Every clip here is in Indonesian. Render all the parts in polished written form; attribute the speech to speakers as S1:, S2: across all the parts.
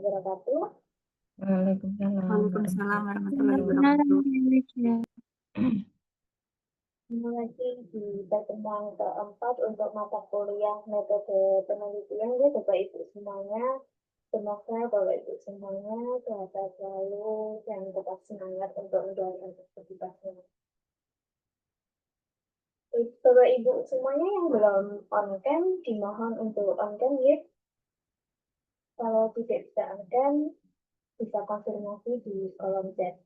S1: wabarakatuh.
S2: Waalaikumsalam
S3: Waalaikumsalam warahmatullahi
S2: warahmatullahi
S3: wabarakatuh.
S1: Ketemu lagi di pertemuan keempat untuk mata kuliah metode penelitian ya Bapak Ibu semuanya. Semoga Bapak Ibu semuanya sehat selalu dan tetap semangat untuk menjalankan aktivitasnya. Bapak Ibu semuanya yang belum on cam dimohon untuk on cam ya. Kalau tidak bisa on cam bisa konfirmasi di kolom chat.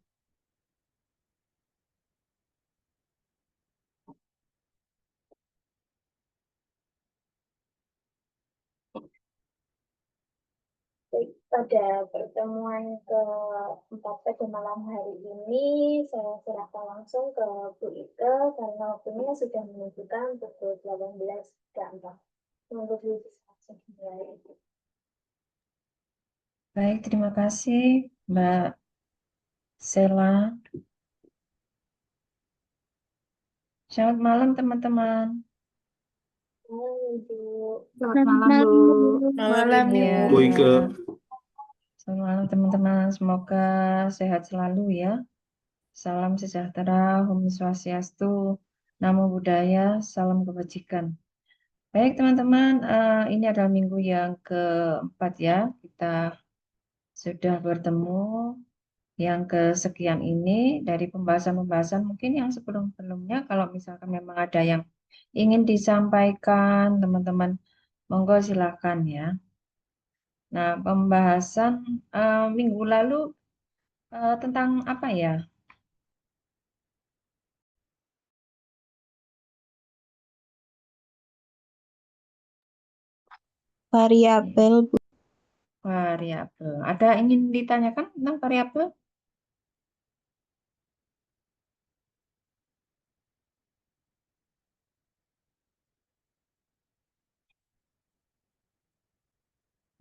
S1: Pada pertemuan keempat pada malam hari ini, saya serahkan langsung ke Bu Ike karena waktunya sudah menunjukkan pukul 18.04. Monggo Bu langsung dimulai.
S2: Baik, terima kasih Mbak Sela. Selamat malam teman-teman.
S1: Halo Ibu.
S3: Selamat malam, Bu.
S4: Malam,
S2: Ya.
S4: Bu Ike.
S2: Selamat malam teman-teman. Semoga sehat selalu ya. Salam sejahtera, Om Swastiastu, Namo Buddhaya, salam kebajikan. Baik teman-teman, ini adalah minggu yang keempat ya. Kita sudah bertemu yang kesekian ini dari pembahasan-pembahasan mungkin yang sebelum-sebelumnya. Kalau misalkan memang ada yang ingin disampaikan teman-teman, monggo silakan ya. Nah, pembahasan minggu lalu tentang apa ya?
S4: Variabel, Bu.
S2: Variabel. Ada ingin ditanyakan tentang variabel?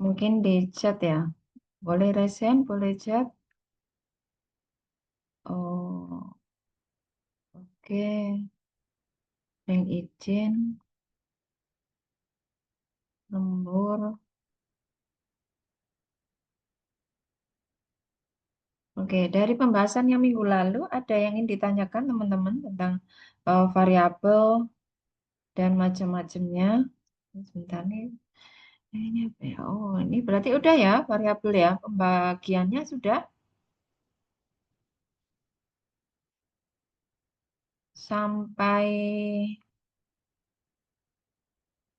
S2: Mungkin di chat ya. Boleh resen, boleh chat. Oh, oke. Yang izin. Lembur. Oke, dari pembahasan yang minggu lalu ada yang ingin ditanyakan teman-teman tentang variabel dan macam-macamnya. Sebentar nih. Ini apa ya? Oh, ini berarti udah ya variabel ya. Pembagiannya sudah sampai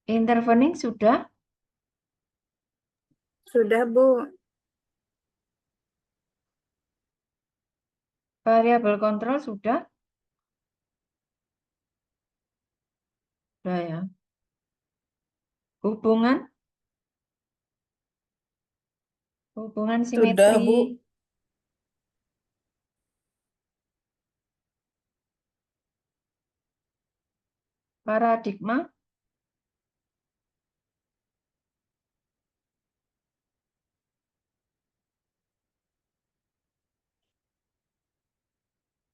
S2: intervening sudah.
S3: Sudah, Bu.
S2: Variabel kontrol sudah. Sudah ya. Hubungan simetri.
S4: Sudah, Bu.
S2: Paradigma.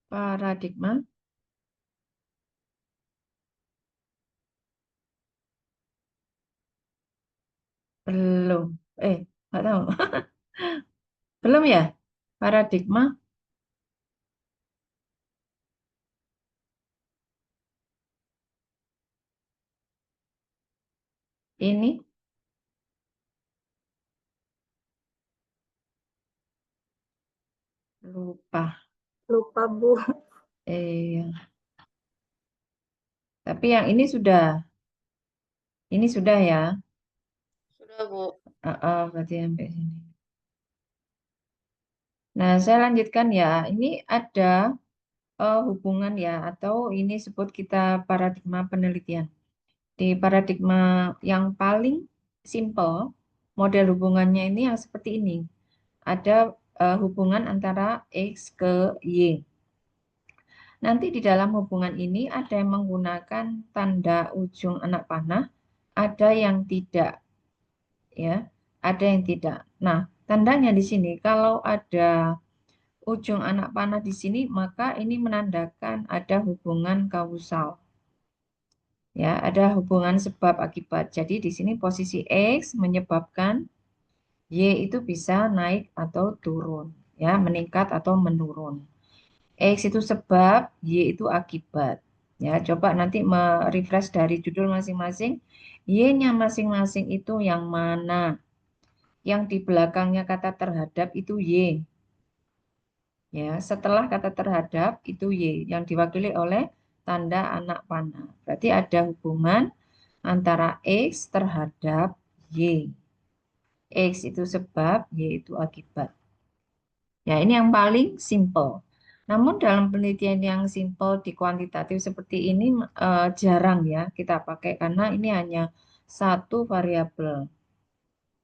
S2: Paradigma. Belum. Nggak tahu. Belum ya? Paradigma. Ini lupa.
S3: Lupa, Bu.
S2: Tapi yang ini sudah. Ini sudah ya.
S4: Sudah, Bu.
S2: Berarti sampai sini. Nah, saya lanjutkan ya. Ini ada hubungan ya, atau ini sebut kita paradigma penelitian. Di paradigma yang paling simple, model hubungannya ini yang seperti ini. Ada hubungan antara X ke Y. Nanti di dalam hubungan ini ada yang menggunakan tanda ujung anak panah, ada yang tidak. Ya, ada yang tidak. Nah, tandanya di sini kalau ada ujung anak panah di sini, maka ini menandakan ada hubungan kausal. Ya, ada hubungan sebab akibat. Jadi di sini posisi X menyebabkan Y itu bisa naik atau turun, ya, meningkat atau menurun. X itu sebab, Y itu akibat. Ya, coba nanti refresh dari judul masing-masing. Y-nya masing-masing itu yang mana? Yang di belakangnya kata terhadap itu Y. Ya, setelah kata terhadap itu Y yang diwakili oleh tanda anak panah. Berarti ada hubungan antara X terhadap Y. X itu sebab, Y itu akibat. Ya, ini yang paling simple. Namun dalam penelitian yang simple di kuantitatif seperti ini jarang ya kita pakai karena ini hanya satu variabel.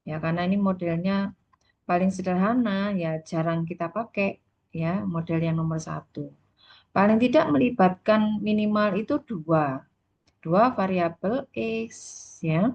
S2: Ya, karena ini modelnya paling sederhana, ya jarang kita pakai ya model yang nomor satu. Paling tidak melibatkan minimal itu dua variabel X ya.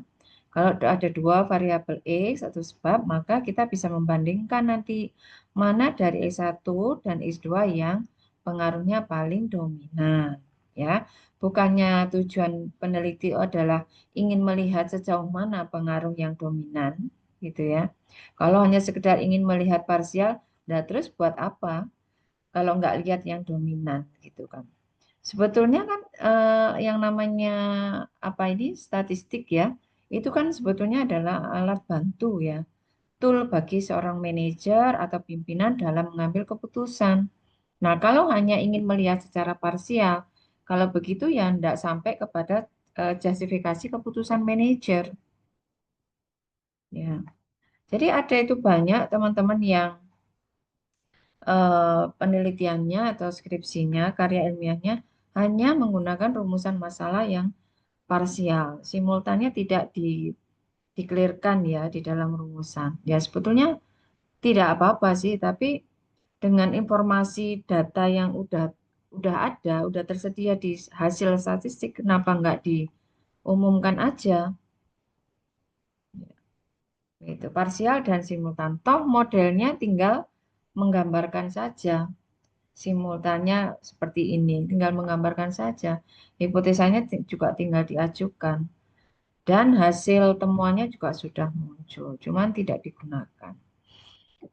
S2: Kalau ada dua variabel X atau sebab, maka kita bisa membandingkan nanti mana dari X1 dan X2 yang pengaruhnya paling dominan. Ya, bukannya tujuan peneliti adalah ingin melihat sejauh mana pengaruh yang dominan, gitu ya. Kalau hanya sekedar ingin melihat parsial, nah terus buat apa? Kalau nggak lihat yang dominan, gitu kan. Sebetulnya kan yang namanya apa ini statistik ya, itu kan sebetulnya adalah alat bantu ya, tool bagi seorang manajer atau pimpinan dalam mengambil keputusan. Nah, kalau hanya ingin melihat secara parsial, kalau begitu ya tidak sampai kepada justifikasi keputusan manajer. Ya, jadi ada itu banyak teman-teman yang penelitiannya atau skripsinya, karya ilmiahnya hanya menggunakan rumusan masalah yang parsial. Simultannya tidak dikelirkan ya di dalam rumusan. Ya sebetulnya tidak apa-apa sih, tapi dengan informasi data yang udah ada, udah tersedia di hasil statistik, kenapa nggak diumumkan aja? Itu parsial dan simultan. Toh modelnya tinggal menggambarkan saja. Simultannya seperti ini, tinggal menggambarkan saja. Hipotesanya juga tinggal diajukan. Dan hasil temuannya juga sudah muncul, cuman tidak digunakan.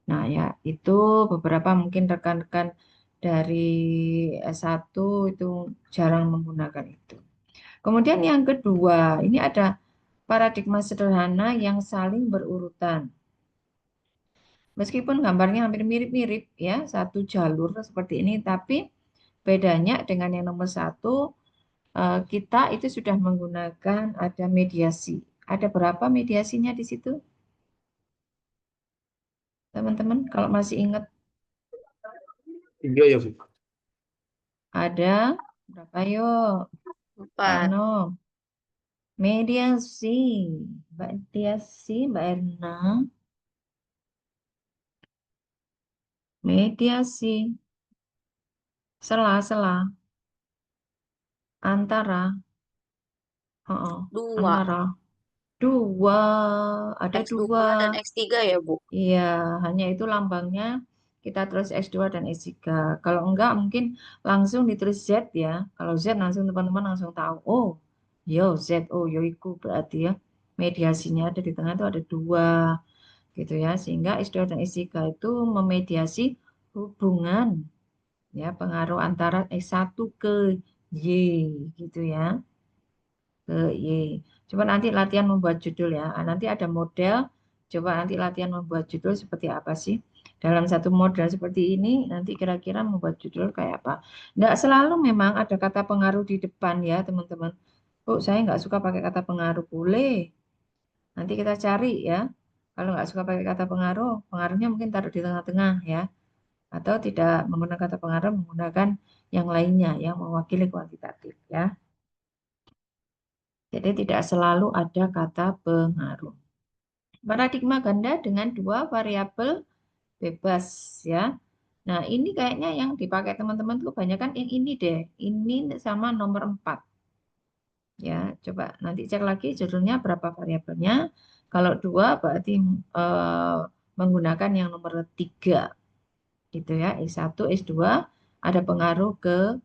S2: Nah ya, itu beberapa mungkin rekan-rekan dari S1 itu jarang menggunakan itu. Kemudian yang kedua, ini ada paradigma sederhana yang saling berurutan. Meskipun gambarnya hampir mirip-mirip ya, satu jalur seperti ini, tapi bedanya dengan yang nomor satu, kita itu sudah menggunakan ada mediasi. Ada berapa mediasinya di situ? Teman-teman, kalau masih ingat
S5: 3 ya, Bu.
S2: ada berapa yuk? Pak
S4: 4.
S2: Anom. Mediasi. Mbak Erna. Mediasi. Sela-sela. Antara. Oh,
S4: 2.
S2: antara. Dua. Ada
S4: X2
S2: dua.
S4: dan X3 ya, Bu?
S2: Iya, hanya itu lambangnya kita tulis S2 dan S3. Kalau enggak mungkin langsung ditulis Z ya. Kalau Z langsung teman-teman langsung tahu. Oh, yo Z, oh yo iku berarti ya. Mediasinya ada di tengah itu ada dua gitu ya. Sehingga S2 dan S3 itu memediasi hubungan ya pengaruh antara S1 ke Y gitu ya. Ke Y. Coba nanti latihan membuat judul ya. Nanti ada model. Coba nanti latihan membuat judul seperti apa sih? Dalam satu model seperti ini, nanti kira-kira membuat judul kayak apa? Tidak selalu memang ada kata pengaruh di depan ya, teman-teman. Oh, saya nggak suka pakai kata pengaruh. Boleh. Nanti kita cari ya. Kalau nggak suka pakai kata pengaruh, pengaruhnya mungkin taruh di tengah-tengah ya. Atau tidak menggunakan kata pengaruh, menggunakan yang lainnya yang mewakili kuantitatif ya. Jadi tidak selalu ada kata pengaruh. Paradigma ganda dengan dua variabel bebas ya. Nah, ini kayaknya yang dipakai teman-teman tuh kebanyakan yang ini deh. Ini sama nomor 4. Ya, coba nanti cek lagi judulnya berapa variabelnya. Kalau dua berarti menggunakan yang nomor 3. Gitu ya. S1, S2 ada pengaruh ke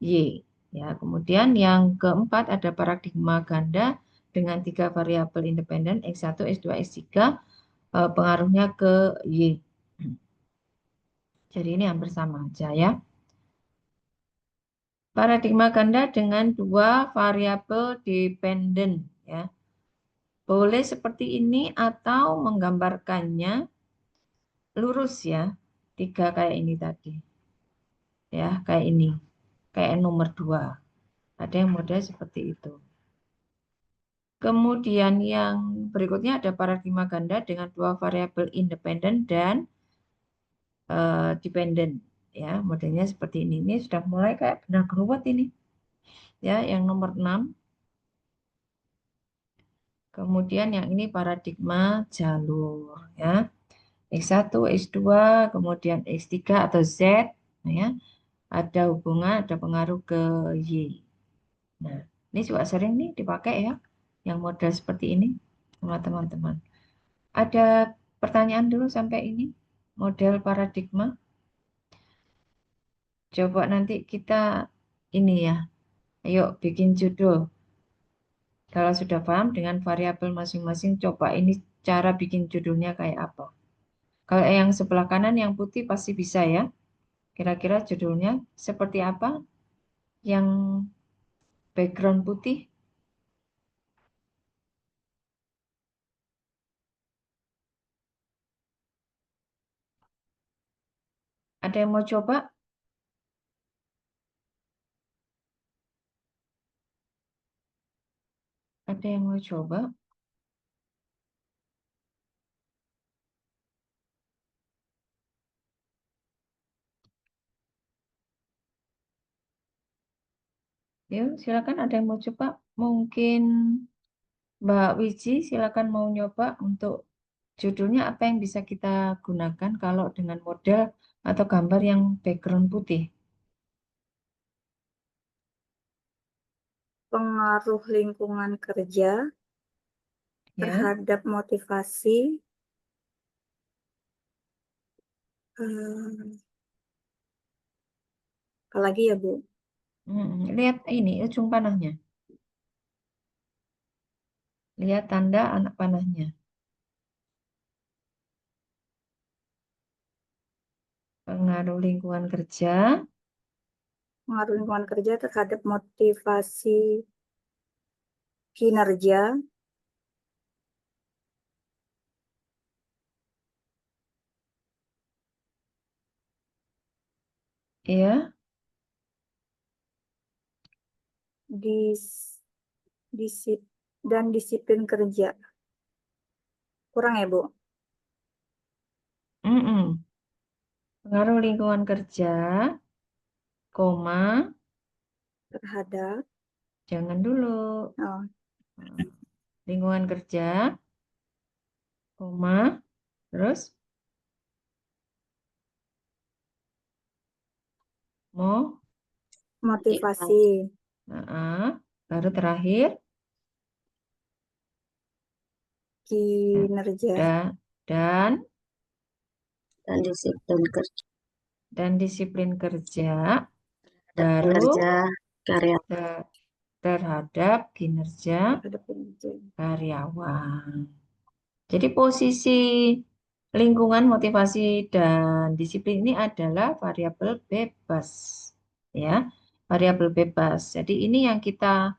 S2: Y. Ya, kemudian yang keempat ada paradigma ganda dengan 3 variabel independen X1, S2, S3 pengaruhnya ke Y. Jadi ini hampir sama aja ya. Paradigma ganda dengan dua variabel dependen ya. Boleh seperti ini atau menggambarkannya lurus ya. 3 kayak ini tadi. Ya, kayak ini. Kayak nomor 2. Ada yang model seperti itu. Kemudian yang berikutnya ada paradigma ganda dengan dua variabel independen dan dependen. Ya, modelnya seperti ini. Ini sudah mulai kayak benar geruwet ini. Ya, yang nomor 6. Kemudian yang ini paradigma jalur ya. X1, X2, kemudian X3 atau Z ya. Ada hubungan, ada pengaruh ke Y. Nah, ini juga sering nih dipakai ya yang model seperti ini sama teman-teman. Ada pertanyaan dulu sampai ini model paradigma. Coba nanti kita ini ya. Ayo bikin judul. Kalau sudah paham dengan variabel masing-masing, coba ini cara bikin judulnya kayak apa. Kalau yang sebelah kanan yang putih pasti bisa ya. Kira-kira judulnya seperti apa? Yang background putih. Ada yang mau coba? Ada yang mau coba? Yuk, silakan ada yang mau coba. Mungkin Mbak Wiji, silakan mau nyoba untuk judulnya apa yang bisa kita gunakan kalau dengan model atau gambar yang background putih.
S3: Pengaruh lingkungan kerja
S2: Ya,
S3: terhadap motivasi apalagi ya Bu?
S2: Lihat ini ujung panahnya. Lihat tanda anak panahnya. Pengaruh lingkungan kerja.
S3: Pengaruh lingkungan kerja terhadap motivasi kinerja
S2: Ya,
S3: dis, dan disiplin kerja. Kurang ya Bu?
S2: pengaruh lingkungan kerja, koma,
S3: Terhadap
S2: jangan dulu.
S3: oh,
S2: Lingkungan kerja, koma, terus mau,
S3: motivasi
S2: baru terakhir,
S3: kinerja.
S2: dan
S4: Dan disiplin kerja
S2: disiplin kerja, baru
S4: karya.
S2: terhadap kinerja
S3: Terhadap kinerja.
S2: karyawan. Jadi posisi lingkungan, motivasi, dan disiplin ini adalah variabel bebas. Ya, variabel bebas. Jadi ini yang kita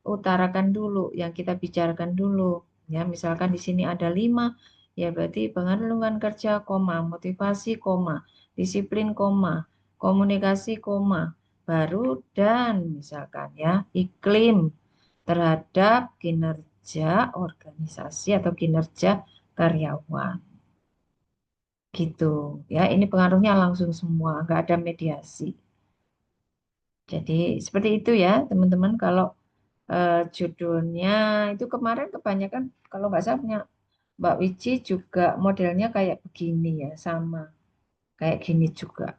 S2: utarakan dulu, yang kita bicarakan dulu. Ya, misalkan di sini ada 5, ya berarti pengaruh lingkungan kerja, koma, motivasi, koma, disiplin, koma, komunikasi, koma, baru dan misalkan ya iklim terhadap kinerja organisasi atau kinerja karyawan. Gitu ya, ini pengaruhnya langsung semua, nggak ada mediasi. Jadi seperti itu ya teman-teman. Kalau judulnya itu kemarin kebanyakan kalau nggak salah punya Mbak Wiji juga modelnya kayak begini ya, sama kayak gini juga.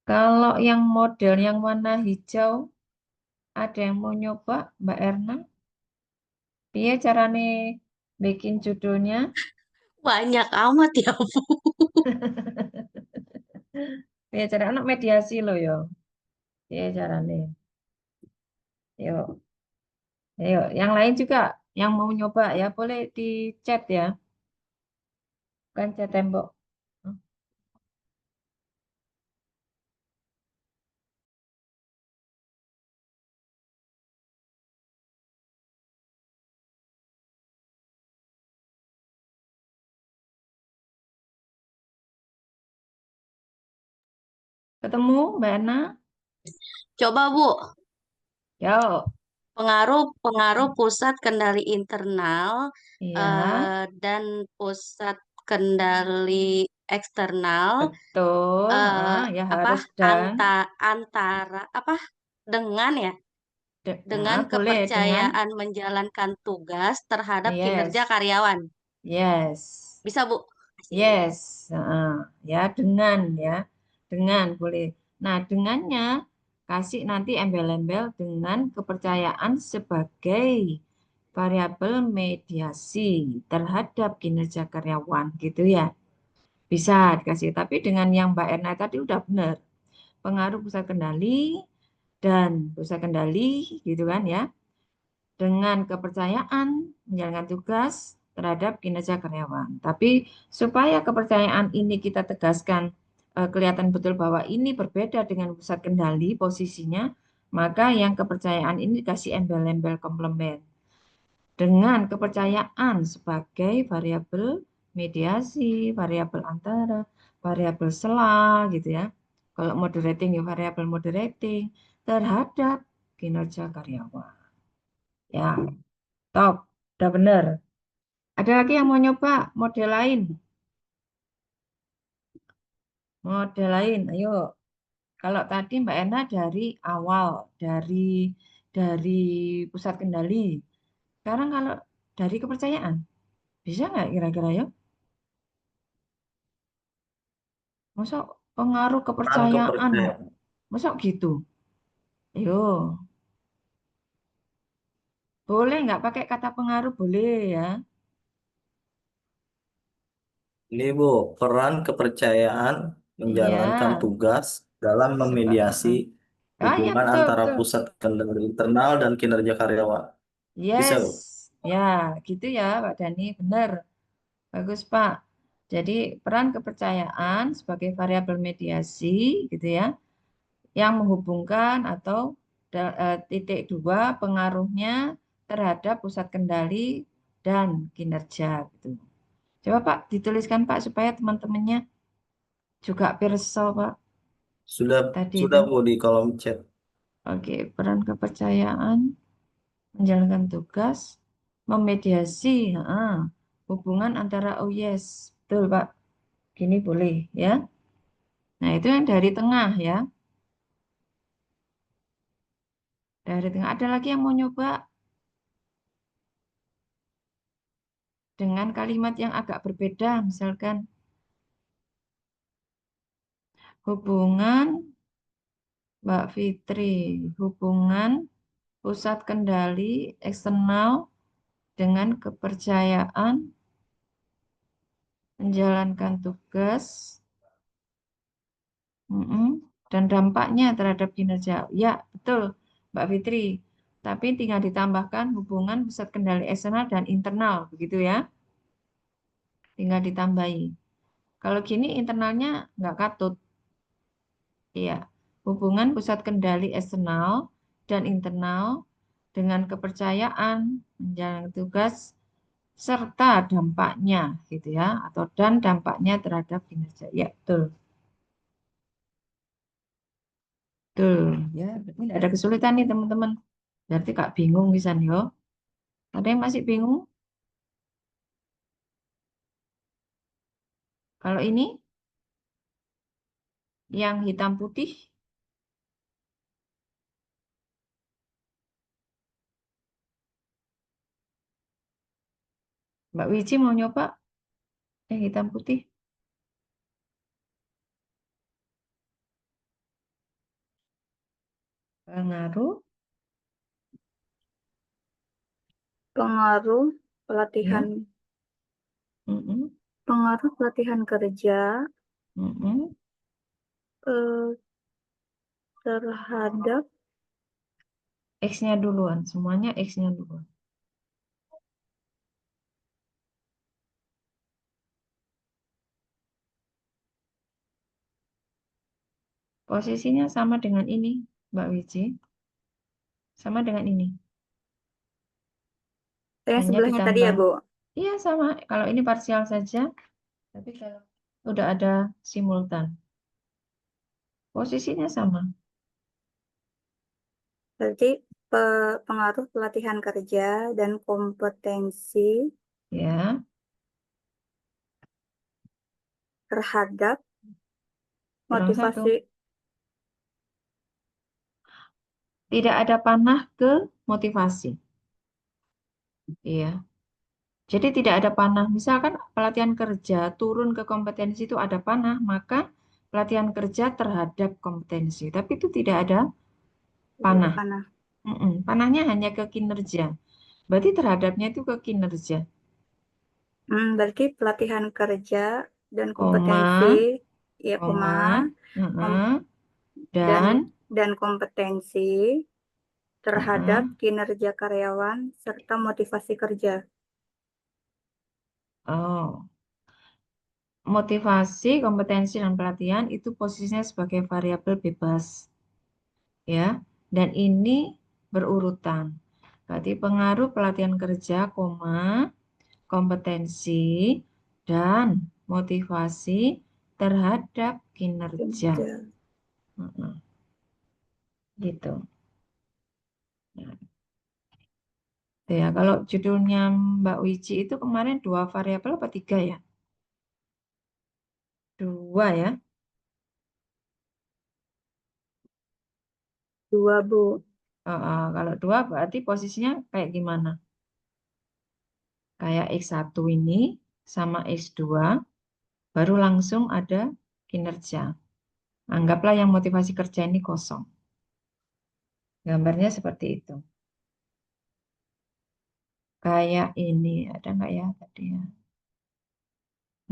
S2: Kalau yang model yang warna hijau, ada yang mau nyoba Mbak Erna? Iya carane bikin judulnya?
S4: Banyak amat ya, Bu.
S2: Iya cara anak mediasi loh yo. Iya carane. Yuk, yuk. Yang lain juga Yang mau nyoba ya boleh di chat ya, bukan chat tembok. Ketemu Mbak Ana?
S4: Coba Bu,
S2: Yo,
S4: pengaruh pusat kendali internal
S2: iya,
S4: dan pusat kendali eksternal
S2: betul.
S4: eh,
S2: Ya
S4: apa
S2: harus dan.
S4: antara apa dengan ya dengan
S2: Boleh dengan
S4: kepercayaan menjalankan tugas terhadap kinerja
S2: yes,
S4: karyawan.
S2: yes.
S4: Bisa Bu? Asik.
S2: Yes, ya dengan boleh. Nah, dengannya kasih nanti embel-embel dengan kepercayaan sebagai variabel mediasi terhadap kinerja karyawan gitu ya. Bisa dikasih, tapi dengan yang Mbak Erna tadi udah benar. Pengaruh pusat kendali dan pusat kendali gitu kan ya dengan kepercayaan menjalankan tugas terhadap kinerja karyawan. Tapi supaya kepercayaan ini kita tegaskan kelihatan betul bahwa ini berbeda dengan pusat kendali posisinya, maka yang kepercayaan ini dikasih embel-embel komplement dengan kepercayaan sebagai variabel mediasi, variabel antara, variabel sela gitu ya. Kalau moderating ya variabel moderating terhadap kinerja karyawan. Ya, top, udah bener. Ada lagi yang mau nyoba model lain? Model lain, ayo. Kalau tadi Mbak Ena dari awal, dari pusat kendali. Sekarang kalau dari kepercayaan, bisa nggak kira-kira yuk? Masa pengaruh
S5: Peran
S2: kepercayaan?
S5: kepercayaan.
S2: Masa gitu? Ayo, boleh nggak pakai kata pengaruh? Boleh ya.
S5: Ini Bu, peran kepercayaan menjalankan
S2: Iya,
S5: tugas dalam memediasi
S2: iya
S5: hubungan
S2: betul,
S5: antara
S2: betul.
S5: pusat kendali internal dan kinerja karyawan. Bisa
S2: Yes,
S5: Bu?
S2: ya gitu ya Pak Dani, benar. Bagus, Pak. Jadi peran kepercayaan sebagai variabel mediasi gitu ya, yang menghubungkan atau titik dua pengaruhnya terhadap pusat kendali dan kinerja gitu. Coba Pak dituliskan Pak supaya teman-temannya juga perso Pak
S5: Sudah
S2: tadi itu.
S5: sudah Bu di kolom chat.
S2: Oke, peran kepercayaan menjalankan tugas memediasi hubungan antara oh yes, betul Pak. Gini boleh ya. Nah, itu yang dari tengah ya. Dari tengah. Ada lagi yang mau nyoba dengan kalimat yang agak berbeda. Misalkan hubungan Mbak Fitri, hubungan pusat kendali eksternal dengan kepercayaan menjalankan tugas dan dampaknya terhadap kinerja. Ya, betul Mbak Fitri. Tapi tinggal ditambahkan hubungan pusat kendali eksternal dan internal, begitu ya. Tinggal ditambahi. Kalau gini internalnya nggak katut. Iya, hubungan pusat kendali eksternal dan internal dengan kepercayaan menjalankan tugas serta dampaknya gitu ya atau dan dampaknya terhadap kinerja. Ya, betul. Betul ya. Berarti tidak ada kesulitan nih teman-teman. Berarti Kak bingung bisa yo. Ada yang masih bingung? Kalau ini yang hitam putih, Mbak Wiji mau nyoba yang hitam putih? Pengaruh
S3: Pengaruh pelatihan
S2: ya. Mm-mm,
S3: pengaruh pelatihan kerja
S2: mm-mm.
S3: eh, terhadap
S2: X-nya duluan, semuanya X-nya duluan. Posisinya sama dengan ini, Mbak Wiji. Sama dengan ini.
S3: Yang
S2: Hanya
S3: sebelahnya tadi ya,
S2: ditambah.
S3: Bu?
S2: Iya, sama. Kalau ini parsial saja, tapi kalau udah ada simultan. Posisinya sama.
S3: Berarti pengaruh pelatihan kerja dan kompetensi
S2: Ya,
S3: terhadap
S2: kurang satu.
S3: motivasi.
S2: Tidak ada panah ke motivasi. Iya. Jadi tidak ada panah. Misalkan pelatihan kerja turun ke kompetensi itu ada panah, maka pelatihan kerja terhadap kompetensi. Tapi itu tidak ada
S3: Tidak ada
S2: panah.
S3: panah.
S2: Panahnya hanya ke kinerja. Berarti terhadapnya itu ke kinerja.
S3: Berarti pelatihan kerja dan
S2: Koma,
S3: kompetensi, ya
S2: koma,
S3: kom-
S2: dan,
S3: dan kompetensi terhadap kinerja karyawan serta motivasi kerja.
S2: oh, motivasi, kompetensi, dan pelatihan itu posisinya sebagai variabel bebas. Ya, dan ini berurutan. Berarti pengaruh pelatihan kerja, koma, kompetensi, dan motivasi terhadap kinerja.
S3: Kinerja.
S2: Gitu. Nah, itu ya, kalau judulnya Mbak Wiji itu kemarin 2 variabel apa 3 ya? 2 ya.
S3: 2, Bu.
S2: Kalau 2 berarti posisinya kayak gimana? Kayak X1 ini sama X2, baru langsung ada kinerja. Anggaplah yang motivasi kerja ini kosong. Gambarnya seperti itu. Kayak ini, ada nggak ya tadi ya?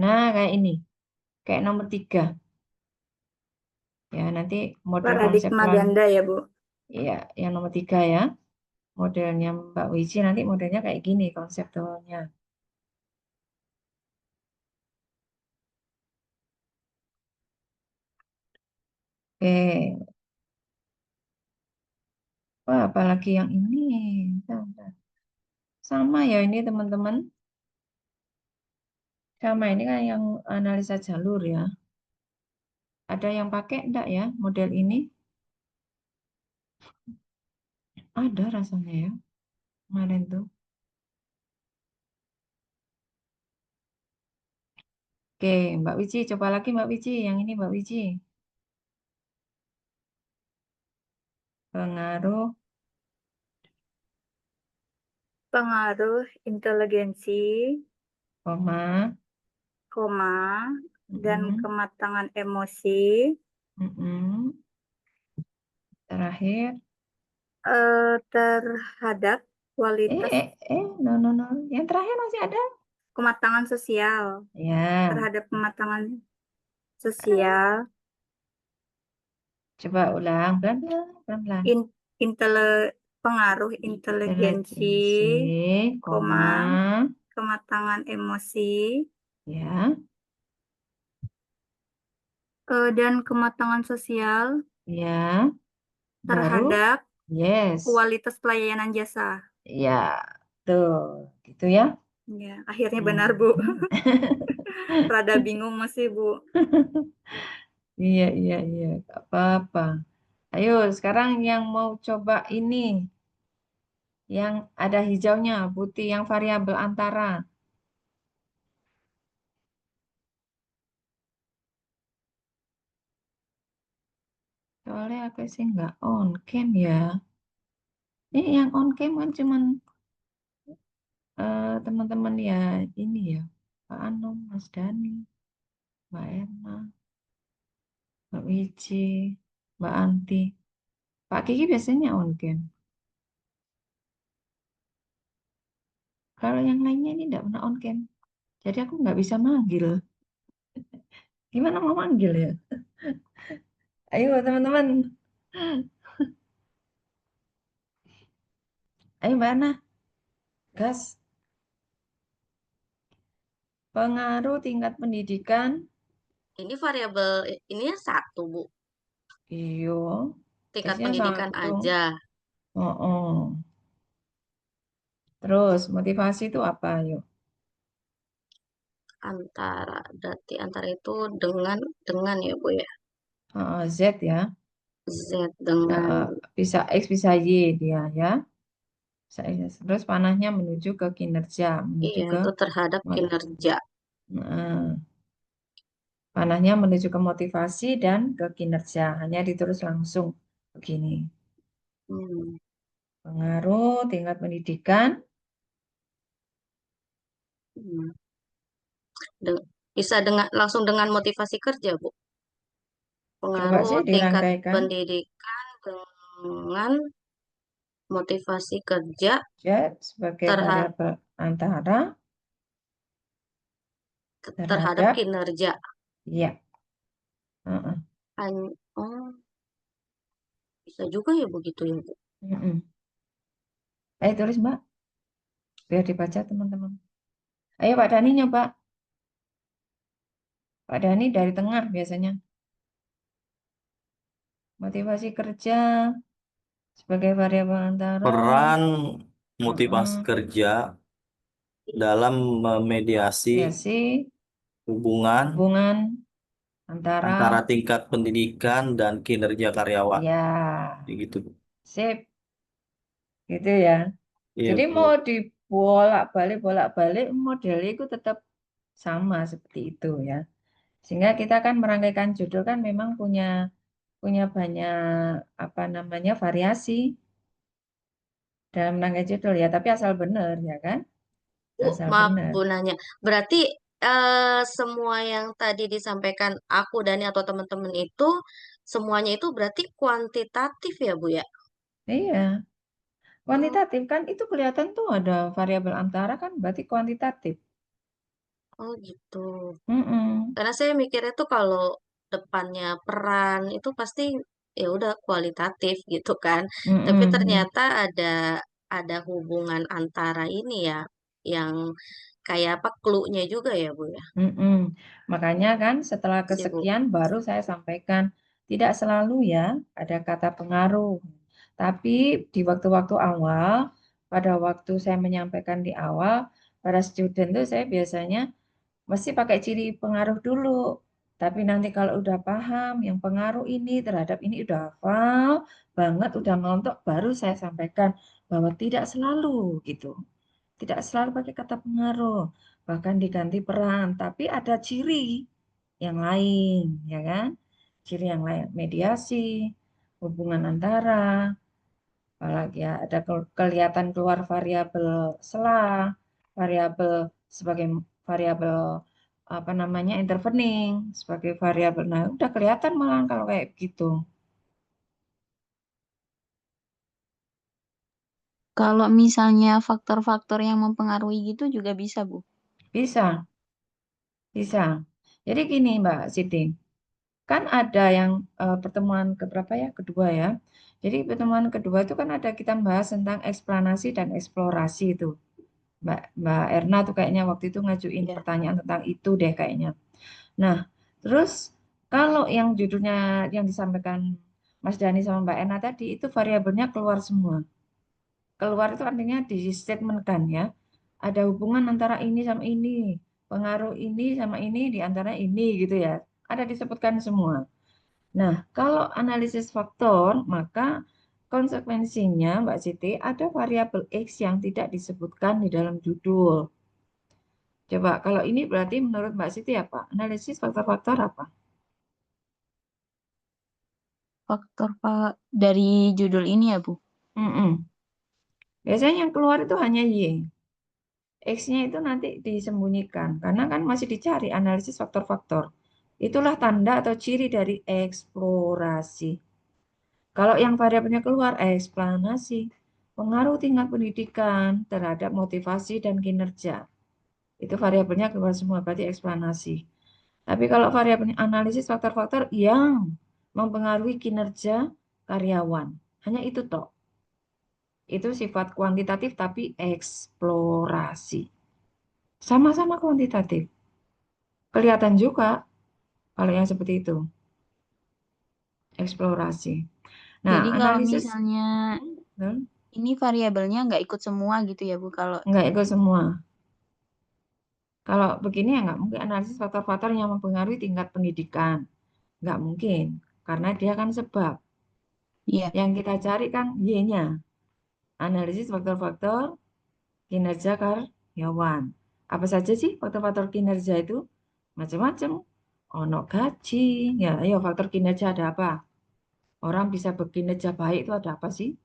S2: Nah, kayak ini. Kayak nomor 3. Ya, nanti model
S3: Paradigma
S2: konseptual.
S3: ganda ya, Bu.
S2: Iya, yang nomor 3 ya. Modelnya Mbak Wiji nanti modelnya kayak gini konseptualnya. Oke. Wah, apalagi yang ini. Bentar. Sama ya ini teman-teman. Sama ini kan yang analisa jalur ya. Ada yang pakai enggak ya model ini? Ada rasanya ya. Kemarin tuh. Oke, Mbak Wiji, coba lagi Mbak Wiji. Yang ini Mbak Wiji. Pengaruh,
S3: Pengaruh inteligensi,
S2: koma,
S3: koma, dan
S2: mm-mm,
S3: kematangan emosi
S2: mm-mm. Terakhir,
S3: terhadap kualitas
S2: no, no, no. Yang terakhir masih ada.
S3: kematangan sosial,
S2: Ya,
S3: terhadap kematangan sosial,
S2: coba ulang pelan-pelan, pelan-pelan.
S3: in, intele- pengaruh inteligensi,
S2: Inteligensi,
S3: koma,
S2: koma,
S3: kematangan emosi,
S2: ya,
S3: dan kematangan sosial
S2: ya, baru,
S3: terhadap
S2: yes,
S3: kualitas pelayanan jasa.
S2: ya, tuh, gitu ya.
S3: Ya, akhirnya benar,
S2: Hmm.
S3: Bu. Rada bingung masih, Bu.
S2: Iya, iya, iya, gak apa-apa. Ayo, sekarang yang mau coba ini, yang ada hijaunya, putih, yang variabel antara. Soalnya aku sih nggak on cam ya. Ini yang on cam kan cuman teman-teman ya ini ya. Pak Anum, Mas Dani, Mbak Erna, Mbak Wiji, Mbak Anti. Pak Kiki biasanya on cam. Kalau yang lainnya ini nggak pernah on cam. Jadi aku nggak bisa manggil. Gimana mau manggil ya? Ayo teman-teman. Ayo Mbak Ana. Gas. Pengaruh tingkat pendidikan.
S4: Ini variabel ini 1, Bu.
S2: Iya,
S4: tingkat
S2: tesnya
S4: pendidikan
S2: satu.
S4: aja.
S2: Oh. Terus motivasi itu apa, yuk?
S4: Berarti antara itu dengan ya Bu ya.
S2: Z ya.
S4: Z dengan
S2: Bisa X bisa Y dia ya. Bisa X. Terus panahnya menuju ke kinerja, menuju
S4: iya
S2: ke
S4: itu terhadap kinerja.
S2: panahnya menuju ke motivasi dan ke kinerja. Hanya ditulis langsung begini. Pengaruh tingkat pendidikan.
S4: Bisa langsung dengan motivasi kerja, Bu.
S2: Coba sih
S4: Pengaruh tingkat
S2: dirangkaikan.
S4: pendidikan dengan motivasi kerja
S2: Ya, sebagai variabel antara
S4: terhadap
S2: terhadap
S4: kinerja.
S2: ya.
S4: Oh, bisa juga ya begitu ya, Bu.
S2: Ayo tulis, Mbak. Biar dibaca teman-teman. Ayo Pak Dani nyoba. Pak Dani dari tengah biasanya. Motivasi kerja sebagai variabel antara.
S5: Peran motivasi kerja dalam memediasi hubungan antara tingkat pendidikan dan kinerja karyawan.
S2: Ya.
S5: Gitu.
S2: Sip. Gitu ya.
S5: Iya,
S2: Jadi
S5: Bu.
S2: mau dibolak-balik modelnya itu tetap sama seperti itu ya. Sehingga kita kan merangkaikan judul kan memang punya banyak apa namanya variasi dalam rangkai judul ya, tapi asal benar ya kan?
S4: Bu,
S2: Asal
S4: maaf
S2: benar.
S4: Bu nanya. Berarti semua yang tadi disampaikan aku Dani atau teman-teman itu semuanya itu berarti kuantitatif ya Bu ya?
S2: Iya. Kuantitatif kan itu kelihatan tuh ada variabel antara kan berarti kuantitatif.
S4: Oh gitu.
S2: Mm-mm.
S4: Karena saya mikirnya tuh kalau depannya peran itu pasti ya udah kualitatif gitu kan. Tapi
S2: Mm-mm.
S4: ternyata ada hubungan antara ini ya yang kayak apa clue-nya juga ya Bu ya.
S2: Mm-mm. Makanya kan setelah
S4: Sibuk.
S2: kesekian baru saya sampaikan tidak selalu ya ada kata pengaruh. Tapi di waktu-waktu awal, pada waktu saya menyampaikan di awal, para student tuh saya biasanya mesti pakai ciri pengaruh dulu. Tapi nanti kalau udah paham yang pengaruh ini terhadap ini udah hafal banget, udah ngontok, baru saya sampaikan bahwa tidak selalu gitu. Tidak selalu pakai kata pengaruh, bahkan diganti peran, tapi ada ciri yang lain, ya kan? Ciri yang lain, mediasi, hubungan antara, apalagi ya ada kelihatan keluar variabel selah, variabel sebagai variabel apa namanya intervening sebagai variabel. Nah, udah kelihatan malah kalau kayak gitu.
S6: Kalau misalnya faktor-faktor yang mempengaruhi gitu juga bisa, Bu.
S2: Bisa, bisa. Jadi gini, Mbak Siti, kan ada yang pertemuan keberapa ya? Kedua ya. Jadi pertemuan kedua itu kan ada kita bahas tentang eksplanasi dan eksplorasi itu. Mbak Erna tuh kayaknya waktu itu ngajuin pertanyaan tentang itu deh kayaknya. Nah, terus kalau yang judulnya yang disampaikan Mas Dani sama Mbak Erna tadi itu variabelnya keluar semua. Keluar itu artinya di-statementkan ya. Ada hubungan antara ini sama ini, pengaruh ini sama ini di antara ini gitu ya. Ada disebutkan semua. Nah, kalau analisis faktor, maka konsekuensinya Mbak Siti ada variabel X yang tidak disebutkan di dalam judul. Coba kalau ini berarti menurut Mbak Siti apa? Analisis faktor-faktor apa?
S6: Faktor dari judul ini ya, Bu.
S2: Biasanya yang keluar itu hanya Y. X-nya itu nanti disembunyikan karena kan masih dicari analisis faktor-faktor. Itulah tanda atau ciri dari eksplorasi. Kalau yang variabelnya keluar, eksplanasi. Pengaruh tingkat pendidikan terhadap motivasi dan kinerja. Itu variabelnya keluar semua, berarti eksplanasi. Tapi kalau variabelnya analisis faktor-faktor yang mempengaruhi kinerja karyawan. Hanya itu toh. Itu sifat kuantitatif tapi eksplorasi. Sama-sama kuantitatif. Kelihatan juga kalau yang seperti itu. eksplorasi. Nah,
S6: Jadi kalau
S2: analisis
S6: misalnya ini variabelnya nggak ikut semua gitu ya, Bu, kalau
S2: nggak ikut semua. Kalau begini ya nggak mungkin analisis faktor-faktor yang mempengaruhi tingkat pendidikan. Nggak mungkin, karena dia kan sebab.
S6: iya.
S2: Yang kita cari kan Y-nya. Analisis faktor-faktor kinerja karyawan. Apa saja sih faktor-faktor kinerja itu? Macam-macam. Ono gaji. Ya, ayo faktor kinerja ada apa? Orang bisa berkinerja baik itu ada apa sih?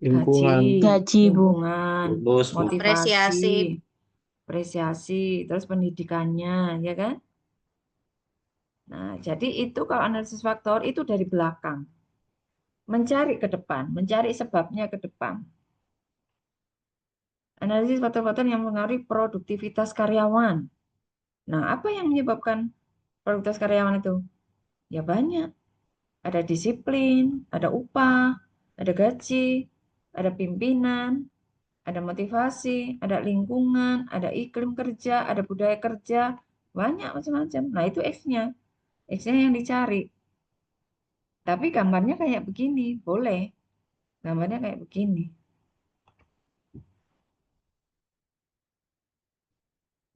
S5: Lingkungan,
S2: Gaji,
S6: Gaji, Bu.
S2: lingkungan,
S5: lulus, Bu.
S2: motivasi,
S4: Apresiasi.
S2: apresiasi, terus pendidikannya, ya kan? Nah, jadi itu kalau analisis faktor itu dari belakang. Mencari ke depan, mencari sebabnya ke depan. Analisis faktor-faktor yang mempengaruhi produktivitas karyawan. Nah, apa yang menyebabkan produktivitas karyawan itu? Ya banyak. Ada disiplin, ada upah, ada gaji, ada pimpinan, ada motivasi, ada lingkungan, ada iklim kerja, ada budaya kerja, banyak macam-macam. Nah, itu X-nya. X-nya yang dicari. Tapi gambarnya kayak begini, boleh. Gambarnya kayak begini.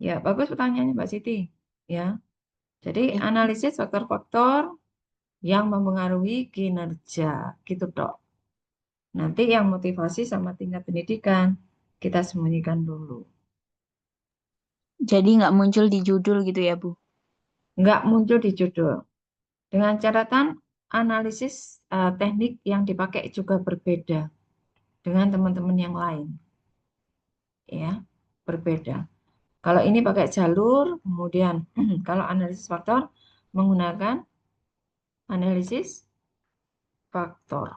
S2: Ya, bagus pertanyaannya Mbak Siti. Ya. Jadi analisis faktor-faktor yang mempengaruhi kinerja, gitu dok. Nanti yang motivasi sama tingkat pendidikan kita sembunyikan dulu.
S6: Jadi nggak muncul di judul gitu ya, Bu?
S2: Nggak muncul di judul. Dengan catatan analisis teknik yang dipakai juga berbeda dengan teman-teman yang lain. Ya, berbeda. Kalau ini pakai jalur, kemudian kalau analisis faktor menggunakan analisis faktor.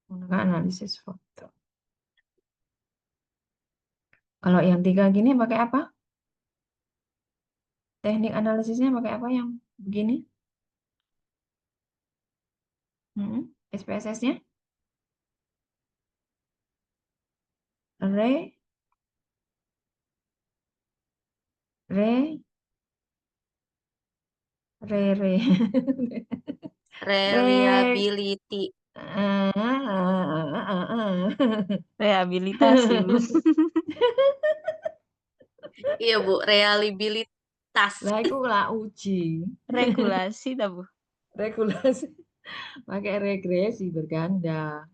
S2: Menggunakan analisis faktor. Kalau yang 3 gini pakai apa? Teknik analisisnya pakai apa yang begini? SPSS-nya? Re, re, re.
S4: Reliability.
S6: Rehabilitasi, Bu.
S4: Iya, Bu, reliabilitas.
S2: Lah itu lah uji.
S6: Regulasi, tak, Bu?
S2: Regulasi. Pakai regresi berganda.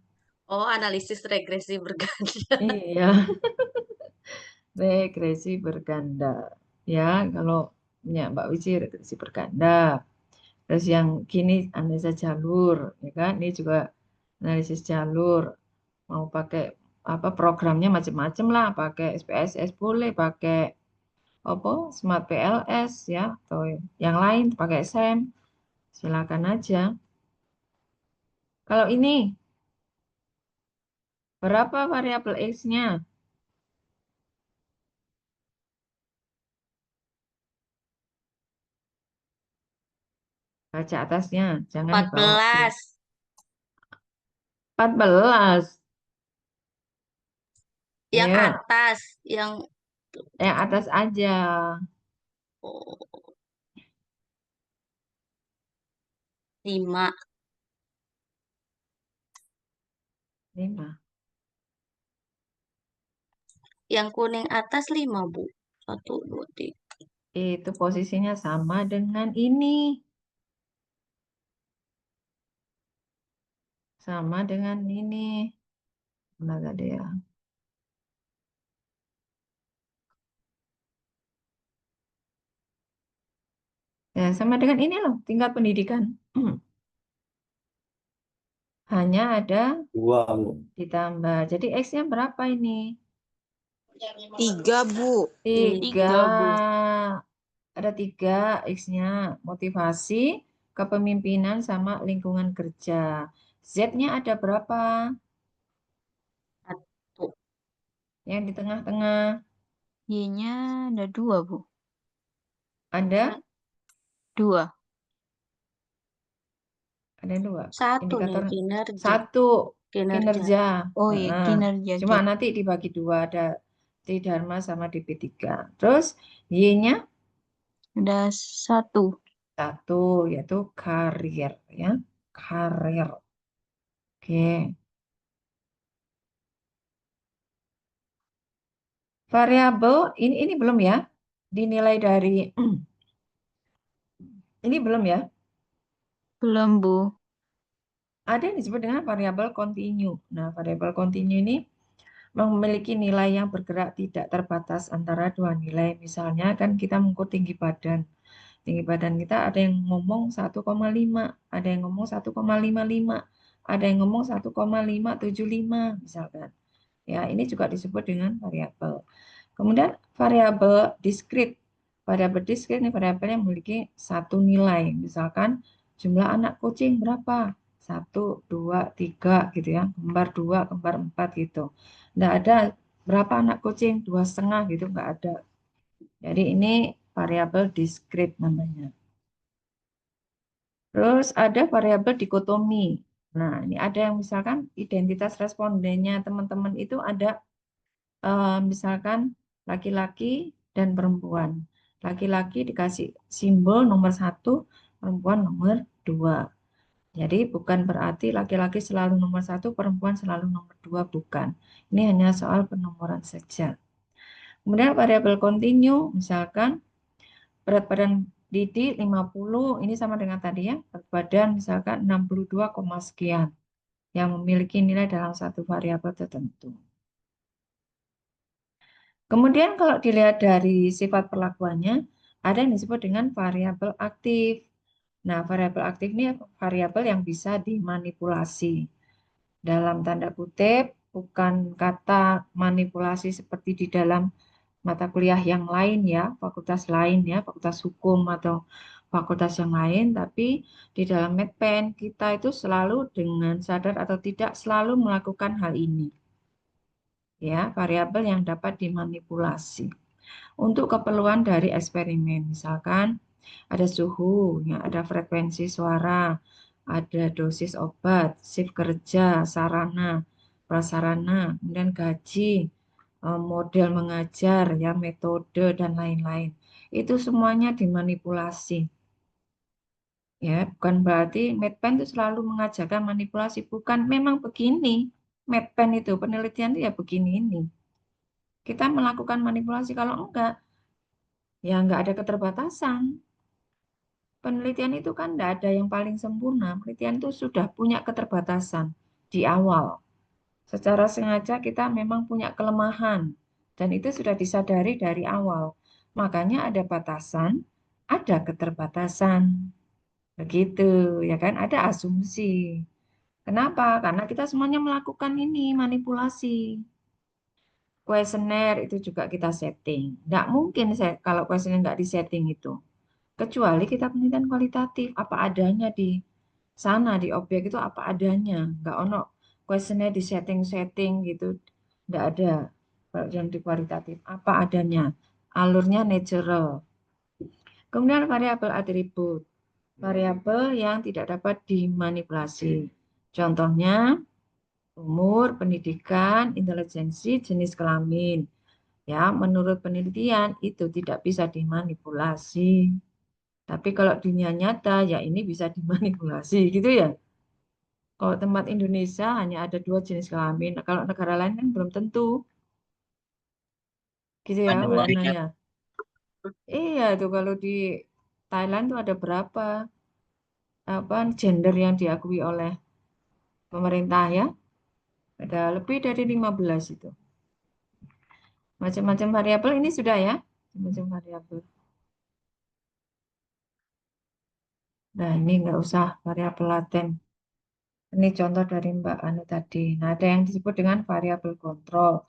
S4: Oh, analisis regresi berganda.
S2: Iya. Regresi berganda. Ya, kalau punya Mbak Wici regresi berganda. Terus yang gini analisa jalur, ya kan? Ini juga analisis jalur. Mau pakai apa programnya macam-macam lah, pakai SPSS boleh, pakai apa Smart PLS ya, atau yang lain pakai SEM. Silakan aja. Kalau ini berapa variabel X-nya? Baca atasnya, jangan di bawah.
S4: 14.
S2: 14.
S4: Yang
S2: Ayo,
S4: atas, yang
S2: atas aja.
S4: oh, 5.
S2: 5.
S4: Yang kuning atas 5, Bu. 1, 2, 3.
S2: Itu posisinya sama dengan ini. Sama dengan ini. Mana tadi ya? Ya, sama dengan ini loh, tingkat pendidikan. Hanya ada
S5: 2, Bu.
S2: ditambah. Jadi X-nya berapa ini?
S3: 3, Bu.
S2: 3.
S6: Bu.
S2: Ada 3 X-nya. Motivasi, kepemimpinan, sama lingkungan kerja. Z-nya ada berapa?
S4: 1.
S2: Yang di tengah-tengah
S6: Y-nya ada 2, Bu.
S2: ada?
S6: 2.
S2: Ada 2.
S4: 1 nih,
S2: Indikator
S4: kinerja.
S2: 1 kinerja.
S6: Oh iya,
S2: Nah,
S6: kinerja.
S2: cuma nanti dibagi 2, ada Tridharma sama DP3. Terus Y-nya
S6: Ada 1.
S2: Satu, yaitu karir, ya. Karir. Oke. Variabel, ini belum ya. Dinilai dari, ini belum ya.
S6: Belum, Bu.
S2: Ada yang disebut dengan variabel kontinu. Nah, variabel kontinu ini memiliki nilai yang bergerak tidak terbatas antara dua nilai. Misalnya kan kita mengukur tinggi badan. Tinggi badan kita ada yang ngomong 1,5, ada yang ngomong 1,55, ada yang ngomong 1,575 misalkan. Ya, ini juga disebut dengan variabel. Kemudian variabel diskrit. Variabel diskrit ini variabel yang memiliki satu nilai. Misalkan jumlah anak kucing berapa? 1, 2, 3 gitu ya. Kembar 2, kembar 4 gitu. Nggak ada berapa anak kucing, 2,5 gitu, nggak ada. Jadi ini variabel diskrit namanya. Terus ada variabel dikotomi. Nah, ini ada yang misalkan identitas respondennya teman-teman itu ada misalkan laki-laki dan perempuan. Laki-laki dikasih simbol nomor 1, perempuan nomor 2. Jadi bukan berarti laki-laki selalu nomor 1, perempuan selalu nomor 2, bukan. Ini hanya soal penomoran saja. Kemudian variabel kontinu, misalkan berat badan Didi 50, ini sama dengan tadi ya, berat badan misalkan 62, sekian, yang memiliki nilai dalam satu variabel tertentu. Kemudian kalau dilihat dari sifat perlakuannya, ada yang disebut dengan variabel aktif. Nah, variabel aktif ini variabel yang bisa dimanipulasi. Dalam tanda kutip, bukan kata manipulasi seperti di dalam mata kuliah yang lain ya, fakultas lain ya, fakultas hukum atau fakultas yang lain, tapi di dalam medpen kita itu selalu dengan sadar atau tidak selalu melakukan hal ini. Ya, variabel yang dapat dimanipulasi untuk keperluan dari eksperimen. Misalkan ada suhu, ya, ada frekuensi suara, ada dosis obat, shift kerja, sarana, prasarana, kemudian gaji, model mengajar, ya, metode dan lain-lain. Itu semuanya dimanipulasi. Ya, bukan berarti medpen itu selalu mengajarkan manipulasi, bukan, memang begini. Medpen itu penelitian itu ya begini ini. Kita melakukan manipulasi, kalau enggak ya enggak ada keterbatasan. Penelitian itu kan enggak ada yang paling sempurna. Penelitian itu sudah punya keterbatasan di awal. Secara sengaja kita memang punya kelemahan dan itu sudah disadari dari awal. Makanya ada batasan, ada keterbatasan. Begitu, ya kan? Ada asumsi. Kenapa? Karena kita semuanya melakukan ini manipulasi. Kuesioner itu juga kita setting. Nggak mungkin kalau kuesioner nggak disetting itu. Kecuali kita penelitian kualitatif, apa adanya di sana, di objek itu apa adanya. Nggak ono kuesioner di setting-setting gitu. Nggak ada. Kalau yang di kualitatif, apa adanya. Alurnya natural. Kemudian variabel atribut. Variabel yang tidak dapat dimanipulasi. Contohnya, umur, pendidikan, intelijensi, jenis kelamin. Ya, menurut penelitian itu tidak bisa dimanipulasi. Tapi kalau dunia nyata, ya ini bisa dimanipulasi, gitu ya. Kalau tempat Indonesia hanya ada 2 jenis kelamin. Nah, kalau negara lain kan belum tentu. Gitu ya,
S3: Ada
S2: Mbak
S3: banyak.
S2: Naya. Iya, tuh kalau di Thailand tuh ada berapa apa gender yang diakui oleh pemerintah ya. Ada lebih dari 15 itu. Macam-macam variabel ini sudah ya. Macam variabel. Nah, ini nggak usah variabel laten. Ini contoh dari Mbak Anu tadi. Nah, ada yang disebut dengan variabel kontrol.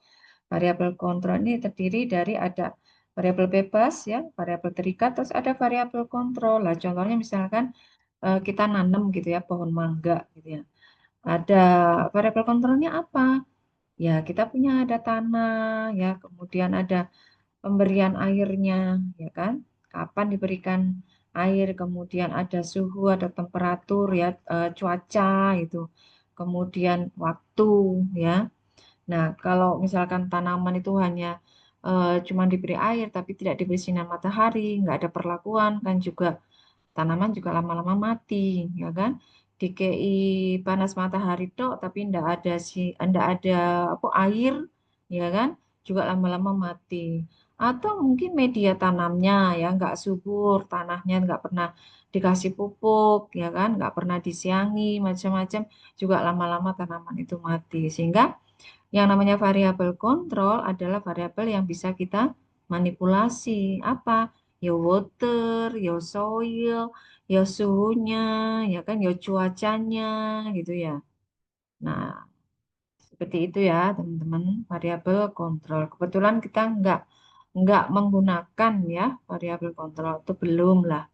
S2: Variabel kontrol ini terdiri dari ada variabel bebas, ya, variabel terikat, terus ada variabel kontrol. Nah, contohnya misalkan kita nanam gitu ya, pohon mangga gitu ya. Ada variabel kontrolnya apa? Ya, kita punya ada tanah, ya, kemudian ada pemberian airnya, ya kan? Kapan diberikan air, kemudian ada suhu, ada temperatur, ya, cuaca itu, kemudian waktu, ya. Nah, kalau misalkan tanaman itu hanya cuma diberi air, tapi tidak diberi sinar matahari, nggak ada perlakuan, kan juga tanaman juga lama-lama mati, ya kan? Dikei panas matahari tok, tapi ndak ada apa air, ya kan? Juga lama-lama mati. Atau mungkin media tanamnya ya nggak subur, tanahnya nggak pernah dikasih pupuk, ya kan? Nggak pernah disiangi, macam-macam, juga lama-lama tanaman itu mati. Sehingga yang namanya variabel kontrol adalah variabel yang bisa kita manipulasi. Apa? Ya water, ya soil, ya suhunya, ya kan, ya cuacanya, gitu ya. Nah, seperti itu ya, teman-teman, variabel kontrol. Kebetulan kita nggak menggunakan ya variabel kontrol, itu belum lah.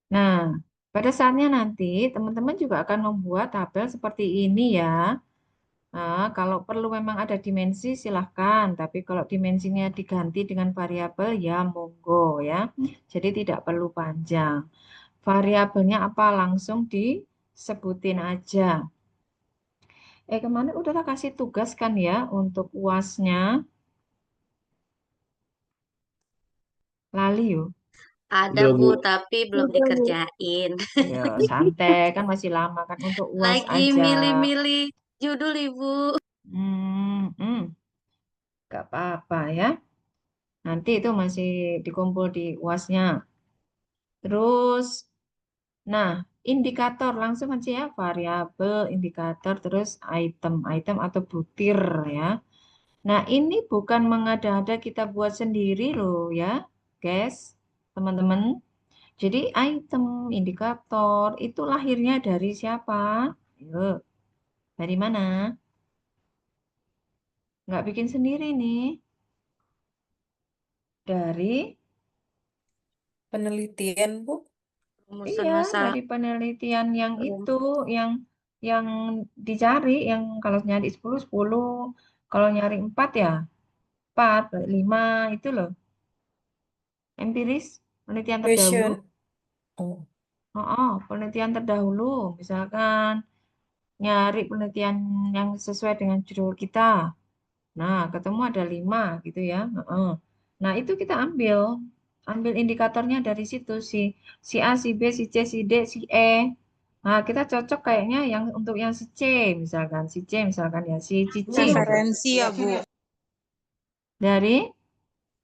S2: Nah, pada saatnya nanti teman-teman juga akan membuat tabel seperti ini ya. Nah, kalau perlu memang ada dimensi silahkan, tapi kalau dimensinya diganti dengan variabel ya monggo ya. Jadi tidak perlu panjang. Variabelnya apa langsung disebutin aja. Kemarin udah kasih tugas kan ya untuk UASnya. Lali yuk.
S4: Ada
S5: Udah,
S4: Bu,
S5: Bu.
S4: tapi belum
S1: Udah, Bu.
S4: dikerjain.
S2: Ya, santai kan masih lama kan untuk UAS
S4: Lagi
S2: aja.
S4: milih-milih judul Ibu.
S2: Gak apa-apa ya. Nanti itu masih dikumpul di UASnya. Terus, nah, indikator langsung aja ya, variabel, indikator, terus item atau butir ya. Nah, ini bukan mengada-ada kita buat sendiri loh ya, guys, teman-teman. Jadi item, indikator itu lahirnya dari siapa? Yuk, dari mana? Nggak bikin sendiri nih. Dari,
S3: Penelitian, Bu.
S4: Rumusan
S2: iya,
S4: masalah
S2: dari penelitian yang
S4: rum-
S2: itu, yang yang dicari, yang kalau nyari 10 10, kalau nyari 4 ya 4, 5 itu loh. Empiris, penelitian terdahulu.
S3: Question. Oh,
S2: Penelitian terdahulu, misalkan nyari penelitian yang sesuai dengan judul kita. Nah, ketemu ada 5 gitu ya. Nah, itu kita ambil indikatornya dari situ si A, si B, si C, si D, si E. Nah, kita cocok kayaknya yang untuk yang si C misalkan ya si Cici
S3: referensi ya, Bu.
S2: dari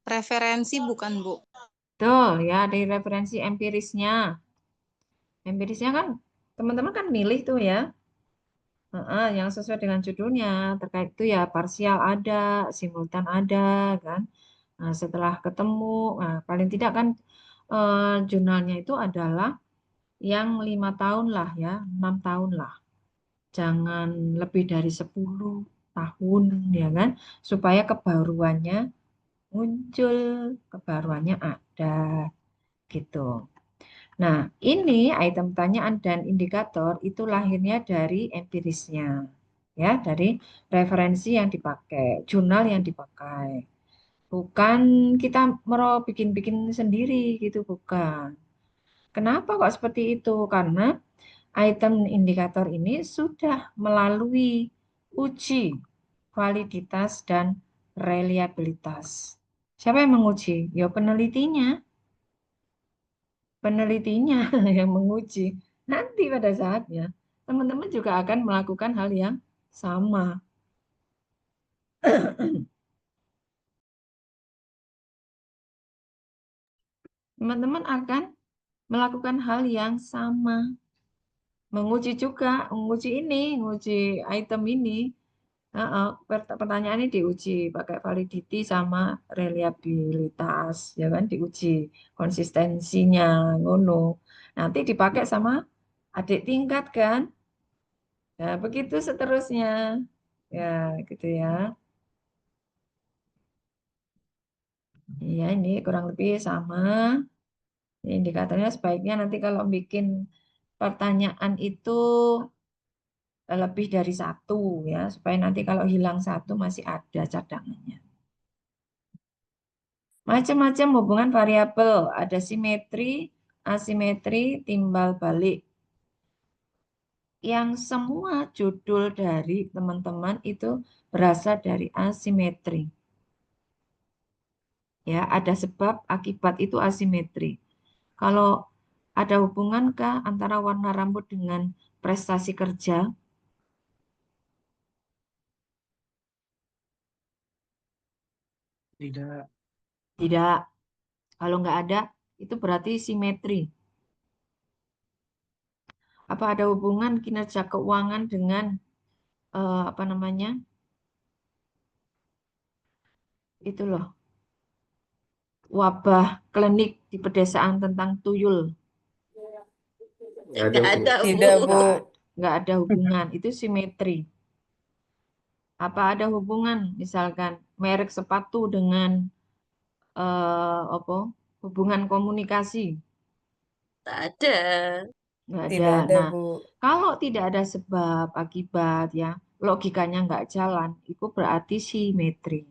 S3: Referensi bukan, Bu.
S2: tuh ya dari referensi empirisnya. Empirisnya kan teman-teman kan milih tuh ya. Yang sesuai dengan judulnya terkait itu ya parsial ada, simultan ada kan. Nah, setelah ketemu, nah, paling tidak kan jurnalnya itu adalah yang 5 tahun lah ya, 6 tahun lah. Jangan lebih dari 10 tahun ya kan, supaya kebaruannya muncul, kebaruannya ada gitu. Nah, ini item pertanyaan dan indikator itu lahirnya dari empirisnya, ya, dari referensi yang dipakai, jurnal yang dipakai. Bukan kita bikin-bikin sendiri gitu, bukan. Kenapa kok seperti itu? Karena item indikator ini sudah melalui uji validitas dan reliabilitas. Siapa yang menguji? Ya penelitinya. Penelitinya yang menguji. Nanti pada saatnya, teman-teman juga akan melakukan hal yang sama. Teman-teman akan melakukan hal yang sama. Menguji juga, menguji item ini. Pertanyaan ini diuji pakai validity sama reliabilitas, ya kan diuji konsistensinya, ngono. Nanti dipakai sama adik tingkat kan. Nah, begitu seterusnya. Ya, gitu ya. Iya, ini kurang lebih sama. Ini indikatornya sebaiknya nanti kalau bikin pertanyaan itu lebih dari satu ya, supaya nanti kalau hilang satu masih ada cadangannya. Macam-macam hubungan variabel, ada simetri, asimetri, timbal balik. Yang semua judul dari teman-teman itu berasal dari asimetri. Ya, ada sebab akibat itu asimetri. Kalau Ada hubungankah antara warna rambut dengan prestasi kerja?
S7: Tidak.
S2: Tidak. Kalau nggak ada, itu berarti simetri. Apa ada hubungan kinerja keuangan dengan apa namanya? Itu loh, wabah klinik di pedesaan tentang tuyul.
S5: Nggak ada
S4: Nggak ada,
S5: hubungan.
S3: Tidak,
S4: Bu.
S3: Bu.
S2: Nggak ada hubungan, itu simetri. Apa ada hubungan misalkan merek sepatu dengan apa? Hubungan komunikasi?
S4: Tak ada.
S2: Nggak ada.
S3: Tidak ada,
S2: Nah,
S3: Bu.
S2: kalau tidak ada sebab akibat ya, logikanya nggak jalan, itu berarti simetri.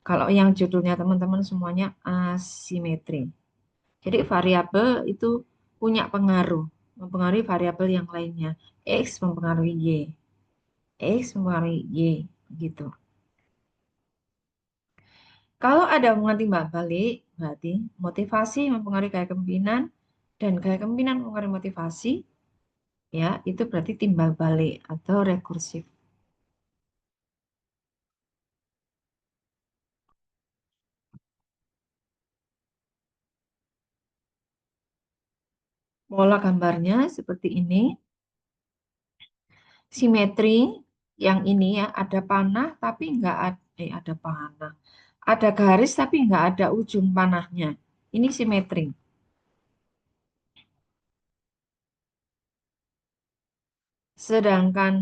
S2: Kalau yang judulnya teman-teman semuanya asimetri. Jadi variabel itu punya pengaruh, mempengaruhi variabel yang lainnya. X mempengaruhi Y, X mempengaruhi Y, gitu. Kalau ada hubungan timbal balik, berarti motivasi mempengaruhi gaya kepemimpinan dan gaya kepemimpinan mempengaruhi motivasi, ya itu berarti timbal balik atau rekursif. Pola gambarnya seperti ini. Simetri yang ini ya ada panah tapi nggak ada, ada panah. Ada garis tapi nggak ada ujung panahnya. Ini simetri. Sedangkan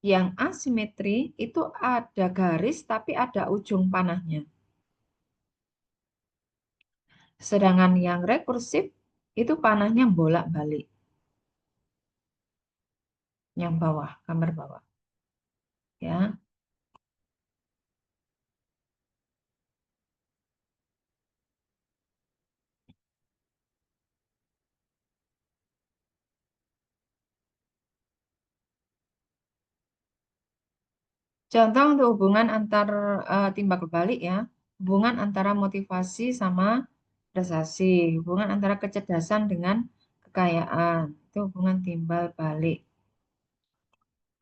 S2: yang asimetri itu ada garis tapi ada ujung panahnya. Sedangkan yang rekursif itu panahnya bolak-balik. Yang bawah, gambar bawah. Ya. Contoh untuk hubungan antar timbal balik ya. Hubungan antara motivasi sama prestasi. Hubungan antara kecerdasan dengan kekayaan. Itu hubungan timbal balik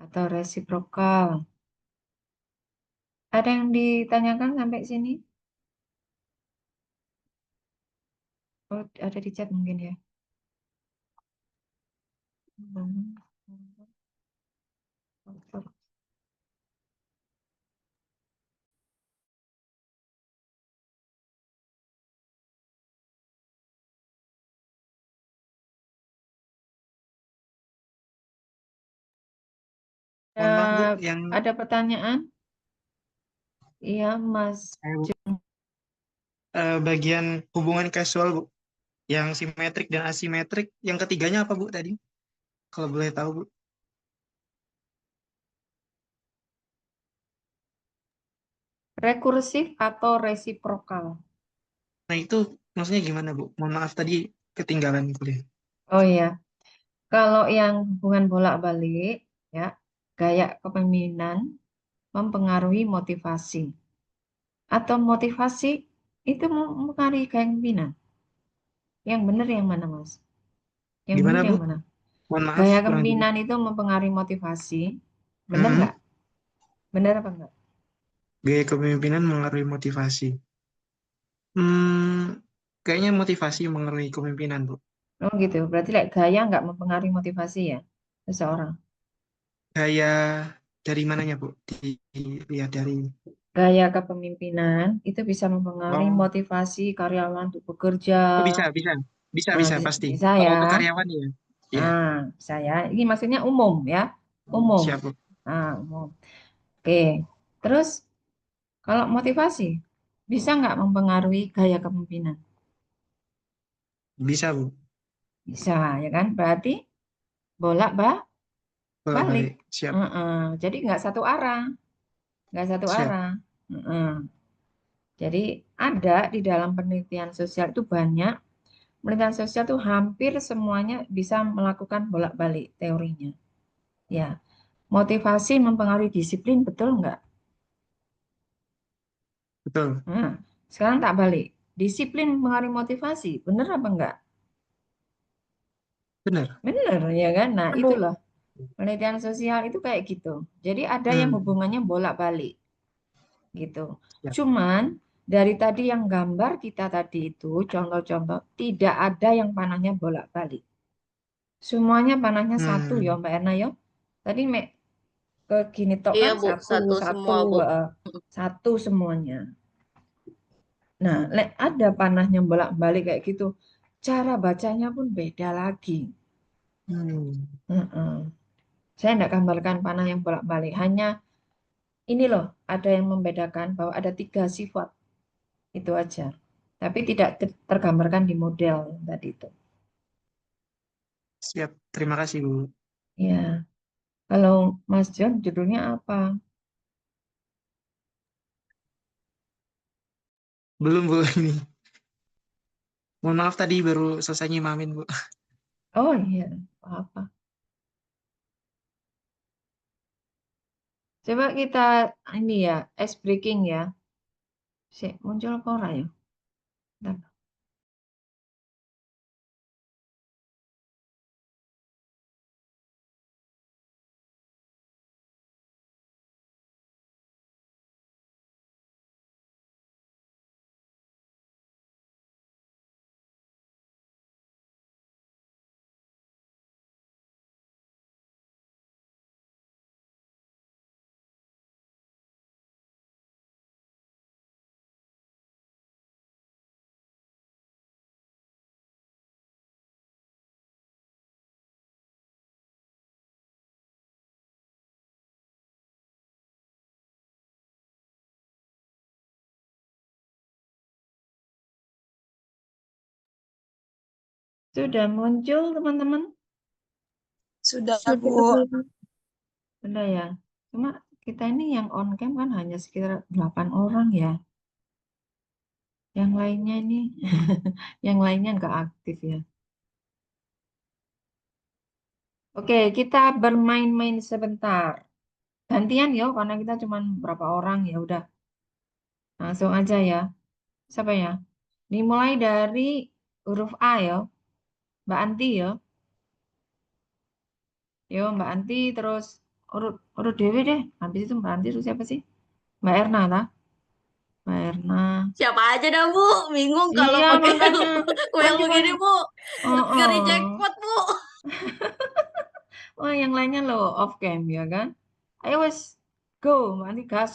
S2: atau resiprokal. Ada yang ditanyakan sampai sini? Oh, ada di chat mungkin ya.
S7: Mohon maaf, Bu, yang
S2: Ada pertanyaan? Iya, Mas.
S7: bagian hubungan casual, Bu. Yang simetrik dan asimetrik. Yang ketiganya apa, Bu, tadi? Kalau boleh tahu, Bu.
S2: Rekursif atau resiprokal?
S7: Nah, itu maksudnya gimana, Bu? Mohon maaf, tadi ketinggalan kuliah.
S2: Oh iya, kalau yang hubungan bolak-balik, ya, gaya kepemimpinan mempengaruhi motivasi. Atau motivasi itu mempengaruhi gaya kepemimpinan. Yang benar yang mana, Mas? Yang
S7: Gimana,
S2: benar
S7: Bu?
S2: yang mana?
S7: Mohon maaf,
S2: Gaya
S7: kurang jelas.
S2: kepemimpinan itu mempengaruhi motivasi. Benar nggak? Benar apa enggak?
S7: Gaya kepemimpinan mengaruhi motivasi. Kayaknya motivasi mengaruhi kepemimpinan, Bu.
S2: Oh gitu. Berarti gaya nggak mempengaruhi motivasi ya seseorang.
S7: Gaya dari mananya, Bu? Dilihat dari...
S2: Gaya kepemimpinan itu bisa mempengaruhi
S7: Oh,
S2: motivasi karyawan untuk bekerja.
S7: oh, bisa, bisa. Bisa,
S2: Nah,
S7: bisa, pasti.
S2: bisa
S7: Kalau
S2: ya.
S7: untuk karyawan, ya. Iya,
S2: Nah, bisa ya. Ini maksudnya umum ya. Umum.
S7: siap, Bu.
S2: Nah, umum. Oke. Terus kalau motivasi bisa nggak mempengaruhi gaya kepemimpinan?
S7: Bisa, Bu.
S2: Bisa ya kan? Berarti bolak-balik.
S7: Bolak-balik. Siap,
S2: Jadi nggak satu arah, nggak satu
S7: siap.
S2: arah. Heeh. Jadi ada di dalam penelitian sosial itu banyak. Penelitian sosial itu hampir semuanya bisa melakukan bolak-balik teorinya. Ya, motivasi mempengaruhi disiplin, betul nggak?
S7: Betul.
S2: Nah, sekarang tak balik. Disiplin mempengaruhi motivasi, benar apa enggak?
S7: Benar.
S2: Bener ya kan? Nah,
S3: Bu.
S2: itulah penelitian sosial itu kayak gitu. Jadi ada yang hubungannya bolak-balik gitu.
S7: Ya.
S2: Cuman dari tadi yang gambar kita tadi itu contoh-contoh tidak ada yang panahnya bolak-balik. Semuanya panahnya satu ya Mbak Erna ya. Tadi ke gini tok
S4: Iya,
S2: kan
S4: Bu. Satu semua, Bu.
S2: satu semuanya. Nah, ada panahnya bolak-balik kayak gitu. Cara bacanya pun beda lagi. Saya tidak gambarkan panah yang bolak-balik. Hanya ini loh, ada yang membedakan bahwa ada 3 sifat. Itu aja. Tapi tidak tergambarkan di model tadi itu.
S7: Siap. Terima kasih, Bu.
S2: Ya. Kalau Mas John judulnya apa?
S7: Belum, Bu, ini. Mohon maaf tadi baru selesai nyimamin, Bu.
S2: Oh iya, apa? Coba kita ini ya, ice breaking ya. Muncul apa ora ya? Bentar. Sudah muncul teman-teman?
S3: Sudah, Bu.
S2: Sudah ya. Cuma kita ini yang on cam kan hanya sekitar 8 orang ya. Yang lainnya ini, yang lainnya nggak aktif ya. Oke, kita bermain-main sebentar. Gantian ya, karena kita cuma berapa orang ya udah. Langsung aja ya. Siapa ya? Dimulai dari huruf A ya. Mbak Anti ya. Yo, Mbak Anti terus urut Dewi deh. Habis itu Mbak Anti terus siapa sih? Mbak Erna lah. Mbak Erna.
S4: Siapa aja dah, Bu. Bingung kalau
S2: Iya,
S4: pakai
S2: makanya.
S4: well
S2: Kan
S4: begini, Bu. Ngeri jackpot, Bu.
S2: Oh, yang lainnya lo off cam ya kan? Ayo wes, go, Mbak Anti gas.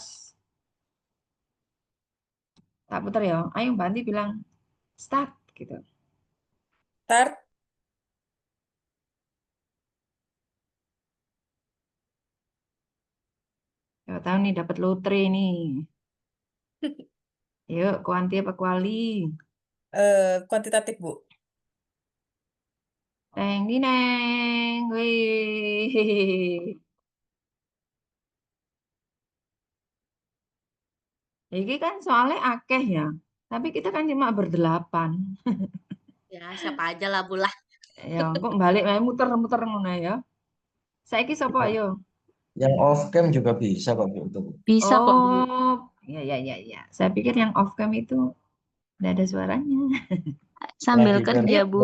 S2: Tak putar ya. Ayo Mbak Anti bilang start gitu.
S3: Start.
S2: Siapa tahu nih dapat lotre nih. Yuk, kuanti apa kuali?
S3: Kuantitatif, Bu.
S2: Teng dineng. Wih. Ini kan soalnya akeh ya. Tapi kita kan cuma berdelapan.
S4: Ya, siapa aja lah, Bu lah.
S2: Ya, kok balik muter-muter ngono ya. Saiki sapa ayo?
S8: Yang off cam juga bisa kok Bu, untuk
S6: Bisa kok, Bu.
S2: Oh, ya. Saya pikir yang off cam itu tidak ada suaranya.
S6: Sambil
S8: lagi
S6: kerja, Bu.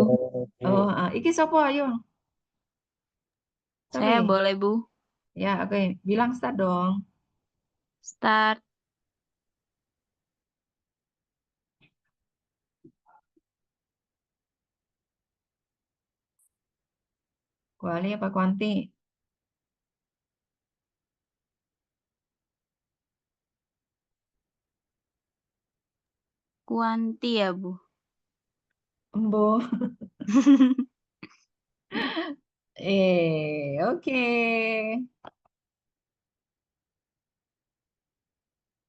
S2: Oh, iki sapa ayo?
S6: Saya
S2: Tapi
S6: boleh, Bu.
S2: ya, oke. Bilang start dong.
S6: Start.
S2: Kuali apa kuanti?
S6: Kuanti ya, Bu.
S2: Embo. Oke.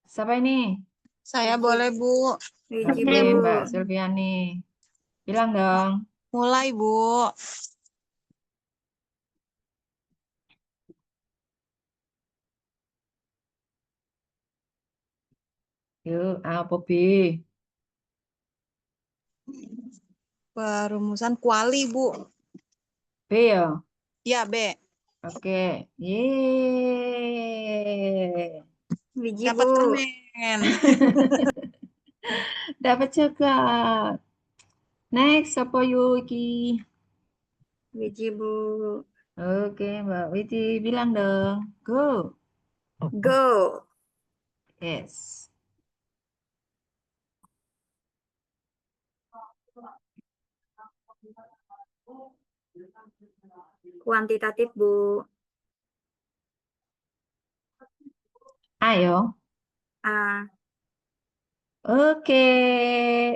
S2: Siapa ini?
S3: Saya boleh, Bu.
S2: Oke, Mbak Silviani. Bilang dong.
S3: Mulai, Bu.
S2: Yuk, A apa B?
S3: Perumusan kuali, Bu.
S2: B ya?
S3: Ya, B.
S2: Oke. Yeay.
S4: Biji,
S3: Dapat
S4: Bu.
S3: permen.
S2: Dapat juga. Next, apa yuk iki?
S4: Biji, Bu.
S2: Oke, Mbak Widi bilang dong. Go.
S4: Go.
S2: Yes.
S4: Kuantitatif, Bu.
S2: Ayo.
S4: A.
S2: Oke.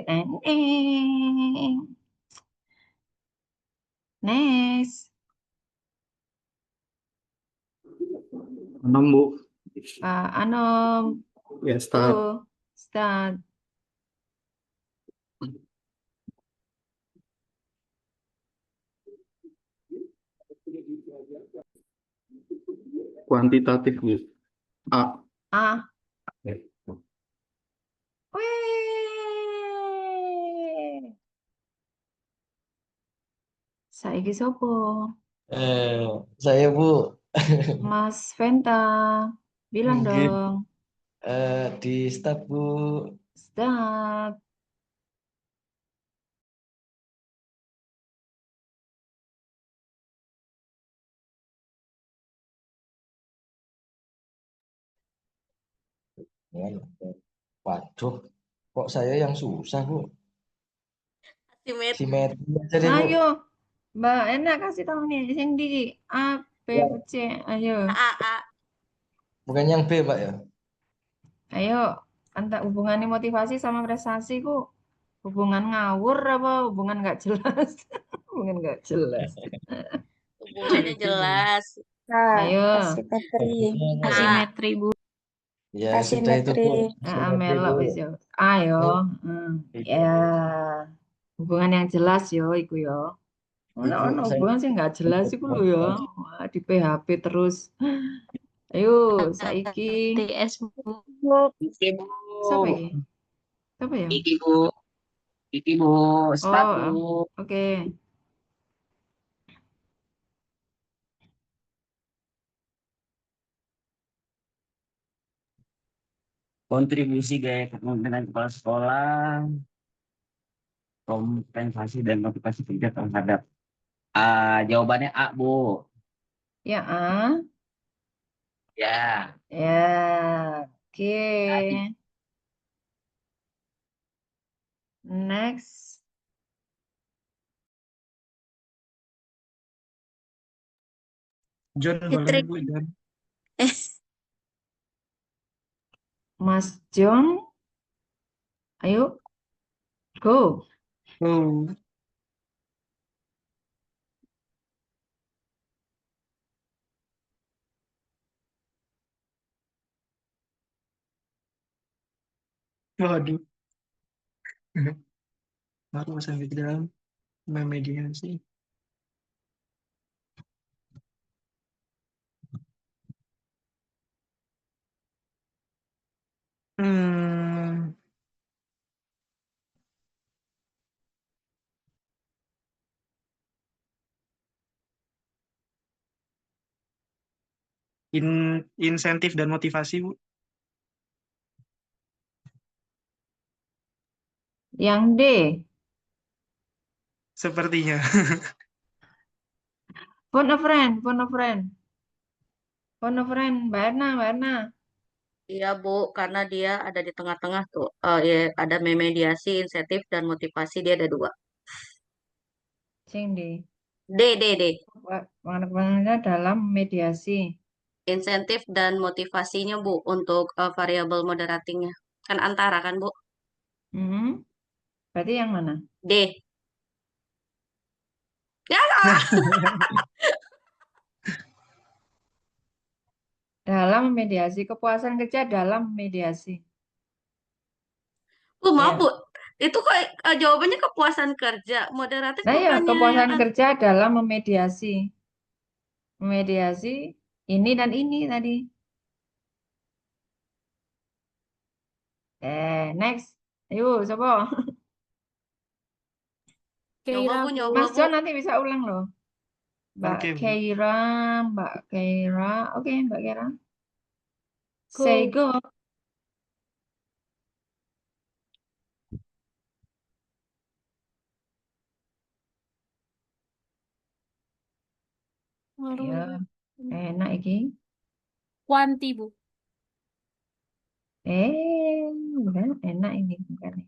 S2: Neng. Next.
S7: Enam, Bu.
S2: Pak Anom.
S7: Ya, start.
S2: Go. Start.
S7: Kuantitatif, Bu. A.
S2: A. Wih. Saiki sopo?
S8: Saya Bu,
S2: Mas Venta. Bilang
S8: mungkin
S2: dong.
S8: di start Bu.
S2: Start.
S8: Ya, waduh, kok saya yang susah Bu?
S4: Simetri.
S8: Simetri aja deh Bu.
S2: Ayo, Mbak Enak kasih tahu nih, sing di A, B,
S8: Ya,
S2: C. Ayo,
S4: A.
S8: bukan yang B Pak ya?
S2: ayo. Antara hubungannya motivasi sama prestasi ku hubungan ngawur apa hubungan nggak jelas? Hubungan nggak jelas.
S4: Hubungannya jelas.
S2: Ayo,
S1: Asimetri.
S8: Hubungannya
S4: A.
S6: Asimetri, Bu.
S8: ya sudah itu Bu. Simetri
S2: melok
S8: Bu.
S2: wis yo. Ayo, ya hubungan yang jelas yo, iku yo.
S8: Ibu,
S2: Ono
S8: saya
S2: hubungan sih nggak jelas iku lho yo. Wah, di PHP terus. Ayo, saiki
S6: TS, Bu.
S9: Iki Bu,
S2: siapa iki? Siapa ya?
S9: iki Bu, iki Bu, start Bu.
S2: Oke.
S9: Kontribusi gaya kepemimpinan kepala sekolah, kompensasi dan motivasi kerja terhadap. Jawabannya A Bu.
S2: Ya, A.
S9: Ya,
S2: Ya, oke. Next,
S7: John boleh
S4: Fitri.
S7: Bu, John.
S2: Mas John. Ayo, go.
S7: Oh, waduh. Baru sampai ke dalam mediasi. Hmm, insentif dan motivasi Bu.
S2: Yang D.
S7: Sepertinya.
S2: Phone a friend, phone a friend. Phone a friend, Mbak Erna, Mbak Erna.
S4: Iya, Bu, karena dia ada di tengah-tengah tuh. Ya, ada mediasi, insentif, dan motivasi. Dia ada dua.
S2: Sing D.
S4: D.
S2: Pengaruh-pengaruhnya dalam mediasi.
S4: Insentif dan motivasinya, Bu, untuk variabel moderatingnya. Kan antara kan, Bu?
S2: Berarti yang mana?
S4: D. Ya, salah.
S2: Dalam mediasi, kepuasan kerja dalam mediasi.
S4: Bu, maaf,
S2: Ya.
S4: Bu. Itu kok jawabannya kepuasan kerja. Moderatif
S2: Nah ya,
S4: bukannya
S2: kepuasan
S4: yang...
S2: kerja dalam memediasi. Memediasi ini dan ini tadi. Next. Ayo, siapa?
S4: Nyoba, Bu, nyoba,
S2: Mas
S4: Bu.
S2: John nanti bisa ulang loh. Mbak
S7: Oke, Bu.
S2: Keira, Mbak Keira. Oke, Mbak Keira. Say go. Ya, enak iki.
S10: Kuanti, Bu.
S2: Bukan enak ini bukan.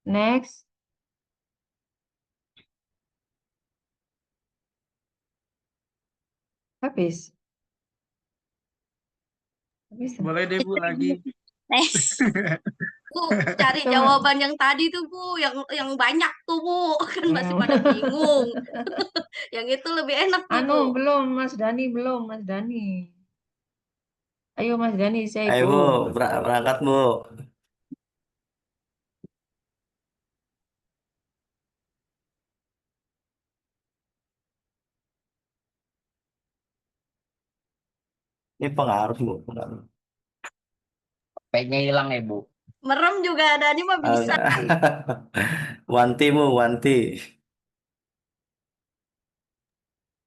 S2: Next. Habis. Habis.
S7: Boleh deh Bu lagi.
S4: Bu, cari
S2: Coba.
S4: jawaban yang tadi tuh, Bu, yang banyak tuh, Bu. Kan masih pada bingung. Yang itu lebih enak tuh, Bu.
S2: Belum, Mas Dani belum, Mas Dani. Ayo Mas Dani, saya
S5: Ayo
S2: go.
S5: Bu, berangkat Bu. Ini pengaruh Bu, pengaruh.
S9: P-nya hilang ya, Bu.
S4: Merem juga ada nih mah bisa.
S5: Wanti Bu, Wanti.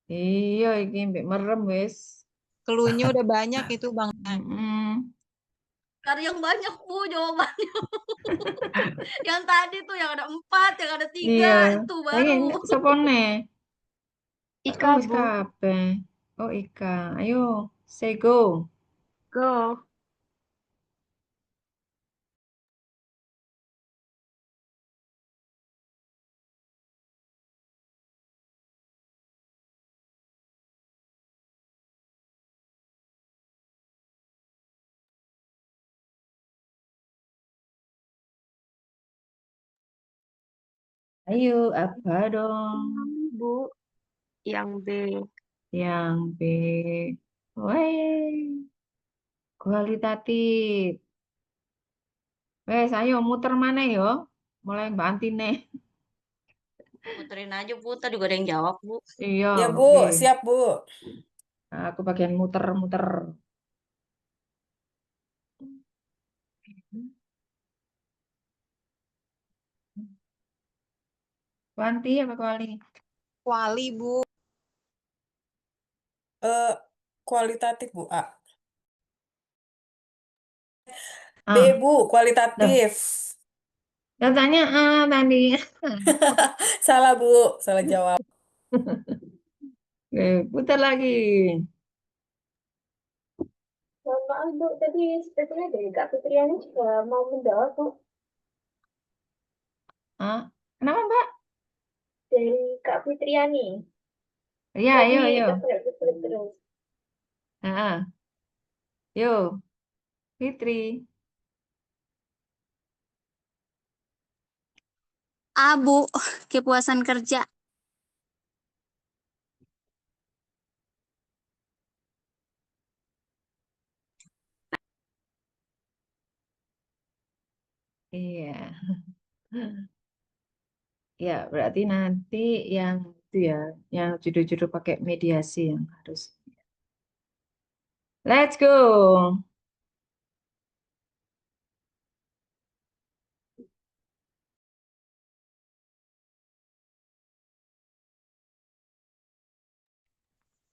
S2: Iya, iki mbek merem wis.
S3: Cluenya udah banyak itu Bang.
S4: Cari yang banyak, Bu, jawabannya. Yang tadi tuh yang ada 4, yang ada 3,
S2: Iya.
S4: itu
S2: Lagi
S4: baru.
S2: sopone.
S6: Ika,
S2: Wis
S6: Bu.
S2: kabeh. Oh, Ika. Ayo, say go.
S6: Go.
S2: Ayo, apa dong?
S6: Bu, yang B.
S2: Yang B. Weh, kualitatif. Wes, ayo muter mana yo? Mulai Mbak Antine.
S4: Puterin aja, Bu. Tadi juga ada yang jawab, Bu.
S2: Iya,
S11: Ya Bu,
S2: oke.
S11: siap Bu.
S2: Aku bagian muter-muter. Wanti apa kuali?
S3: Kuali, Bu.
S11: Kualitatif Bu. A. B
S2: Ah,
S11: Bu, kualitatif.
S2: katanya tadi.
S11: Salah Bu, salah jawab.
S2: Oke, putar lagi.
S1: Mohon maaf Bu, tadi sepertinya dari Kak Fitriani juga mau menjawab Bu.
S2: Kenapa Mbak?
S1: Dari Kak Fitriani.
S2: Ya,
S1: Tadi
S2: ayo.
S1: kepleset terus.
S2: Yo, Fitri.
S6: A, Bu. Kepuasan kerja.
S2: Iya. Ya, berarti nanti yang itu ya, yang judul-judul pakai mediasi yang harus. Let's go.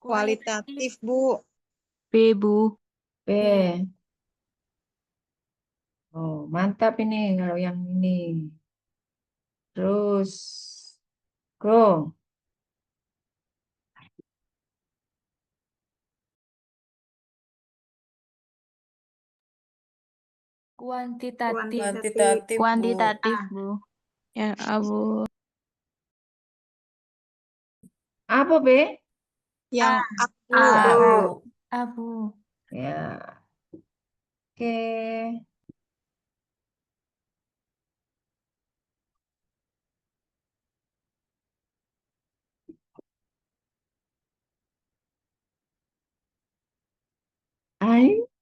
S3: Kualitatif, Bu.
S6: B, Bu.
S2: B. Oh, mantap ini kalau yang ini. Terus, go.
S10: Kuantitatif.
S11: Kuantitatif Bu.
S6: Kuantitatif, Bu. Ya, A, Bu.
S2: Apa B?
S3: Yang A, Bu.
S11: A Bu.
S10: Abu.
S2: Ya. Oke.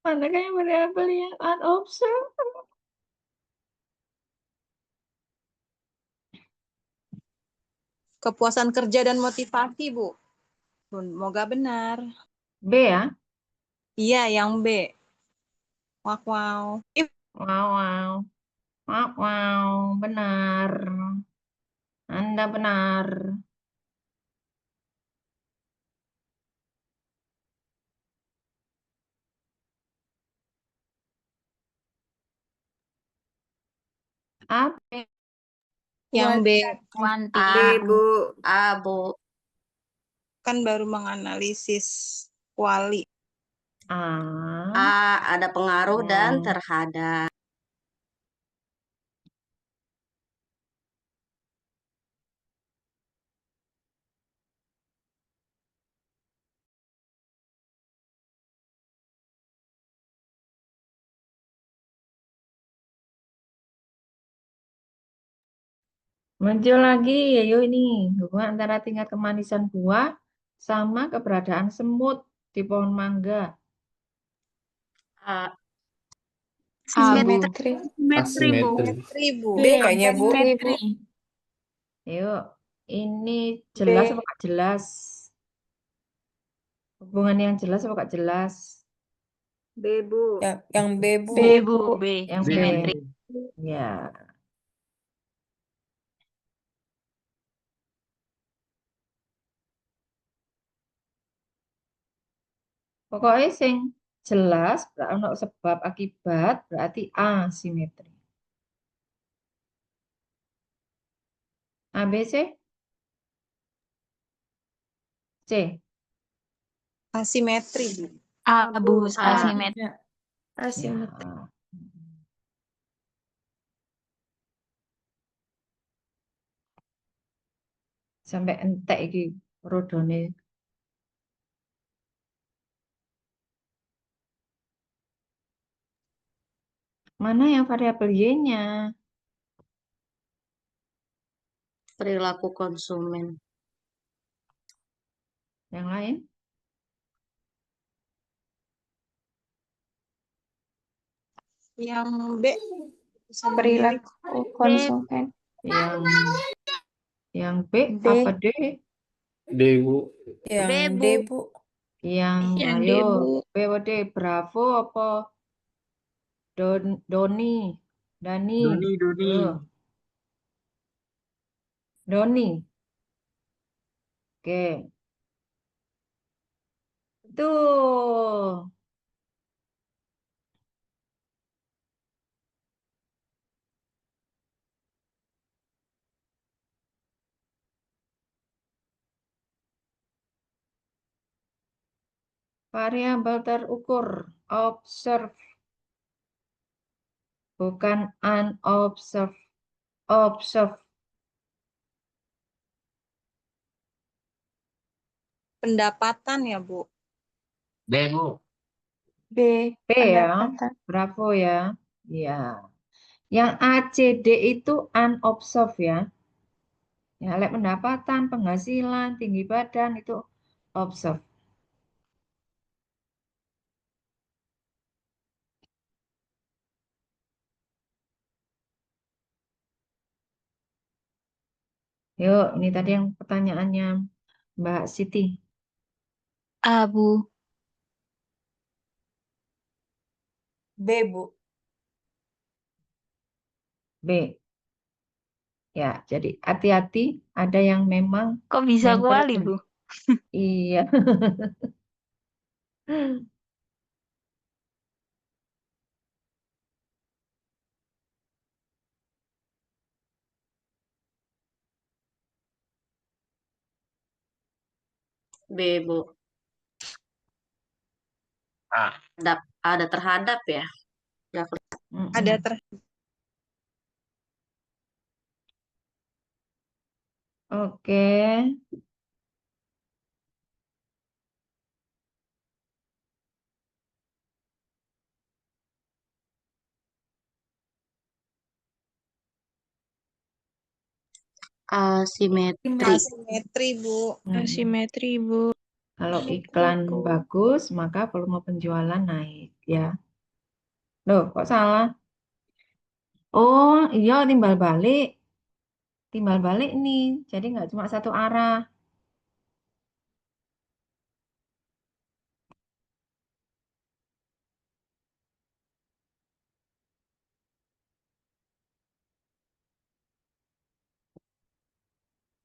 S2: Mana kayak variabel yang unobserved?
S3: Kepuasan kerja dan motivasi, Bu. Semoga benar.
S2: B ya?
S3: Iya, yang B. Wow.
S2: Wow. Benar. Anda benar. Apa?
S3: Yang B.
S6: Kuanti.
S4: A,
S11: B Bu.
S4: A, Bu.
S3: kan baru menganalisis kuali.
S4: Ada pengaruh dan
S2: Ya.
S4: terhadap.
S2: Muncul lagi, yuk ini hubungan antara tingkat kemanisan buah sama keberadaan semut di pohon mangga.
S11: Simetri.
S3: Simetri, Bu. Simetri, Bu.
S11: B kayaknya, Bu.
S10: Simetri.
S2: Yuk, ini jelas apa nggak jelas? Hubungan yang jelas apa nggak jelas?
S3: B, Bu.
S11: Yang B, Bu.
S10: B, Bu. B.
S2: Yang B.
S10: Simetri.
S2: Ya. Pokoknya sing jelas, berarti untuk sebab akibat berarti asimetri. A, B, C? C.
S3: Asimetri, Bu.
S6: Abu
S2: A.
S6: asimetri.
S11: Asimetri.
S2: Ya. Sampai entek iki rodone. Mana yang variabel Y-nya?
S4: Perilaku konsumen.
S2: Yang lain?
S3: Yang B. Bisa
S11: Perilaku konsumen.
S2: Yang B,
S11: B.
S2: apa D?
S5: D, Bu.
S11: Yang D, Bu.
S2: Yang
S11: Yang D,
S2: ayo
S11: Bu.
S2: B apa D? Bravo apa Doni? Dani.
S7: Doni.
S2: Ayo. Doni. Oke. Tuh. Variabel terukur. Observe. Bukan unobserved. Observe.
S3: Pendapatan ya, Bu.
S9: B, Bu.
S11: B.
S2: B ya.
S11: Pendapatan.
S2: Bravo ya. Ya. Yang A, C, D itu unobserved ya. Ya, lek pendapatan, penghasilan, tinggi badan itu observe. Yuk, ini tadi yang pertanyaannya Mbak Siti.
S6: Abu.
S11: B, Bu.
S2: B. Ya, jadi hati-hati ada yang memang
S6: Kok bisa kuali,
S2: nempel.
S6: Bu?
S2: Iya.
S4: B, Bu.
S9: A.
S4: Ada terhadap ya? Nggak kelihatan.
S3: Ada
S2: Oke.
S4: Asimetri.
S3: asimetri, Bu.
S11: Asimetri, Bu.
S2: Kalau iklan bagus, maka volume penjualan naik ya. Loh, kok salah? Oh, iya timbal balik. Timbal balik nih. Jadi nggak cuma satu arah.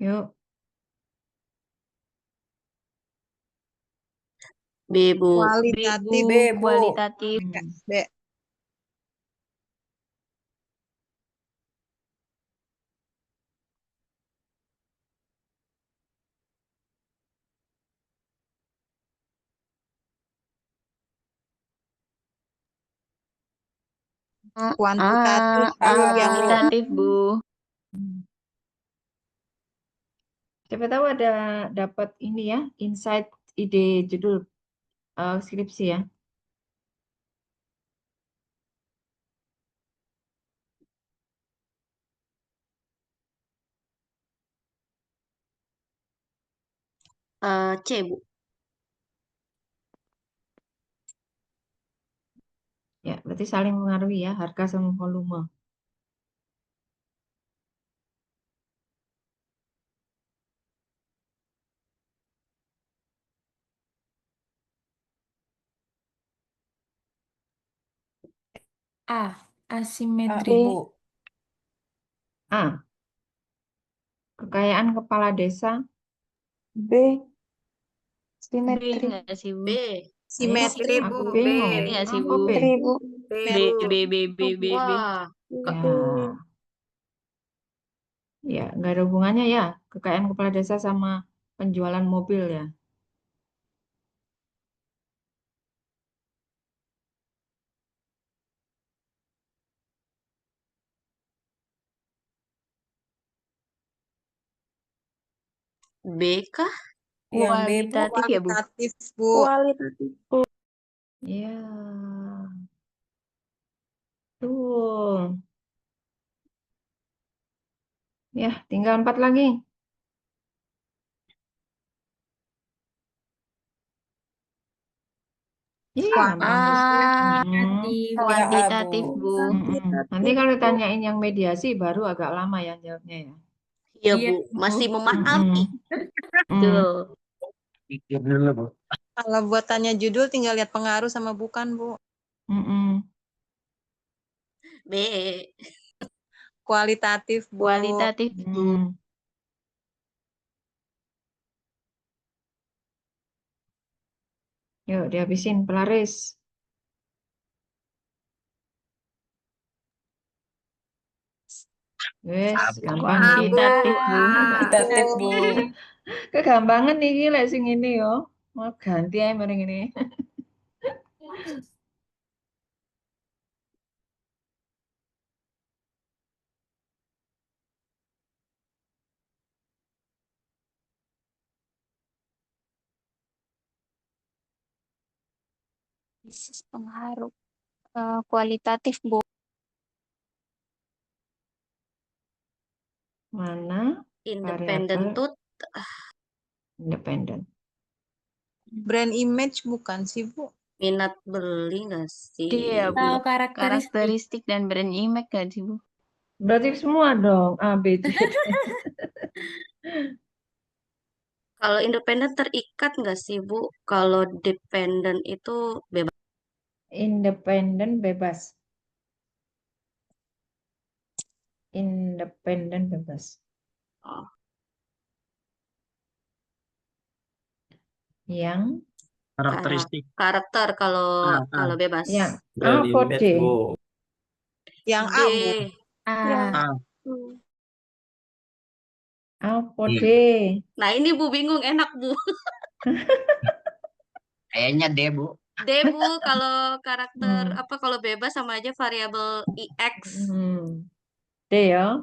S2: Yuk.
S4: B, Bu.
S3: Kualitatif.
S11: B, Bu.
S6: Kualitatif.
S3: B. Kuantitatif Bu yang
S6: kuantitatif, Bu.
S2: Siapa tahu ada dapat ini ya, insight ide judul skripsi ya.
S4: C, Bu.
S2: Ya, berarti saling mengaruhi ya, harga sama volume.
S10: A. Asimetri.
S11: Bu.
S2: A. Kekayaan kepala desa.
S11: B.
S6: B
S11: Simetri.
S6: enggak sih, Bu?
S4: B.
S3: simetri Bu.
S2: Aku
S3: B.
S2: bingung.
S6: Iya sih,
S2: Apa
S6: Bu.
S2: B?
S11: Simetri, Bu.
S4: B,
S6: B,
S4: Bu.
S6: B.
S4: Wah,
S2: Ya, nggak ada hubungannya ya. Kekayaan kepala desa sama penjualan mobil ya.
S4: B kah?
S11: Yang B, Bu.
S6: Kualitatif ya, Bu?
S3: Kualitatif Bu.
S11: Kualitatif, Bu.
S2: Ya, tuh. Ya, tinggal 4 lagi. Iya, gampang.
S10: Kuantitatif.
S11: Ya, A,
S6: Kuantitatif,
S11: Bu.
S6: Bu.
S2: Nanti kalau ditanyain yang mediasi baru agak lama ya jawabnya ya.
S4: Iya,
S10: Iya,
S4: Bu.
S10: Bu.
S4: Masih memahami.
S6: Betul.
S9: Pikir dulu, Bu.
S3: Kalau buat tanya judul tinggal lihat pengaruh sama bukan Bu.
S4: B.
S3: Kualitatif Bu.
S6: Kualitatif, Bu.
S2: Yuk, dihabisin pelaris. Wes, gampang nih.
S6: Kuantitatif, Bu.
S11: Kuantitatif, Bu.
S2: Kegampangan nih gila sing ini yo. Mau ganti aja bareng ini.
S6: Pengaruh. Kualitatif, Bu.
S2: Mana
S4: Independent
S2: variabel
S4: tooth.
S2: independen?
S3: Brand image bukan sih Bu?
S4: Minat beli nggak sih?
S6: Dia, Bu.
S10: Atau karakteristik.
S6: Karakteristik dan brand image nggak sih, Bu?
S2: Berarti semua dong A, B, C.
S4: Kalau independen terikat nggak sih, Bu? Kalau dependent itu bebas.
S2: Independen bebas. Independen bebas.
S4: Oh.
S2: Yang
S7: Karakteristik.
S4: Karakter kalau kalau bebas.
S2: yang A
S5: Brand
S2: apa D?
S5: image, Bu.
S3: Yang
S4: D.
S3: A Bu.
S10: A.
S2: A apa D?
S4: Nah ini Bu bingung, enak Bu.
S9: Kayaknya D, Bu.
S4: D Bu, kalau karakter apa kalau bebas sama aja variabel IX.
S2: D ya.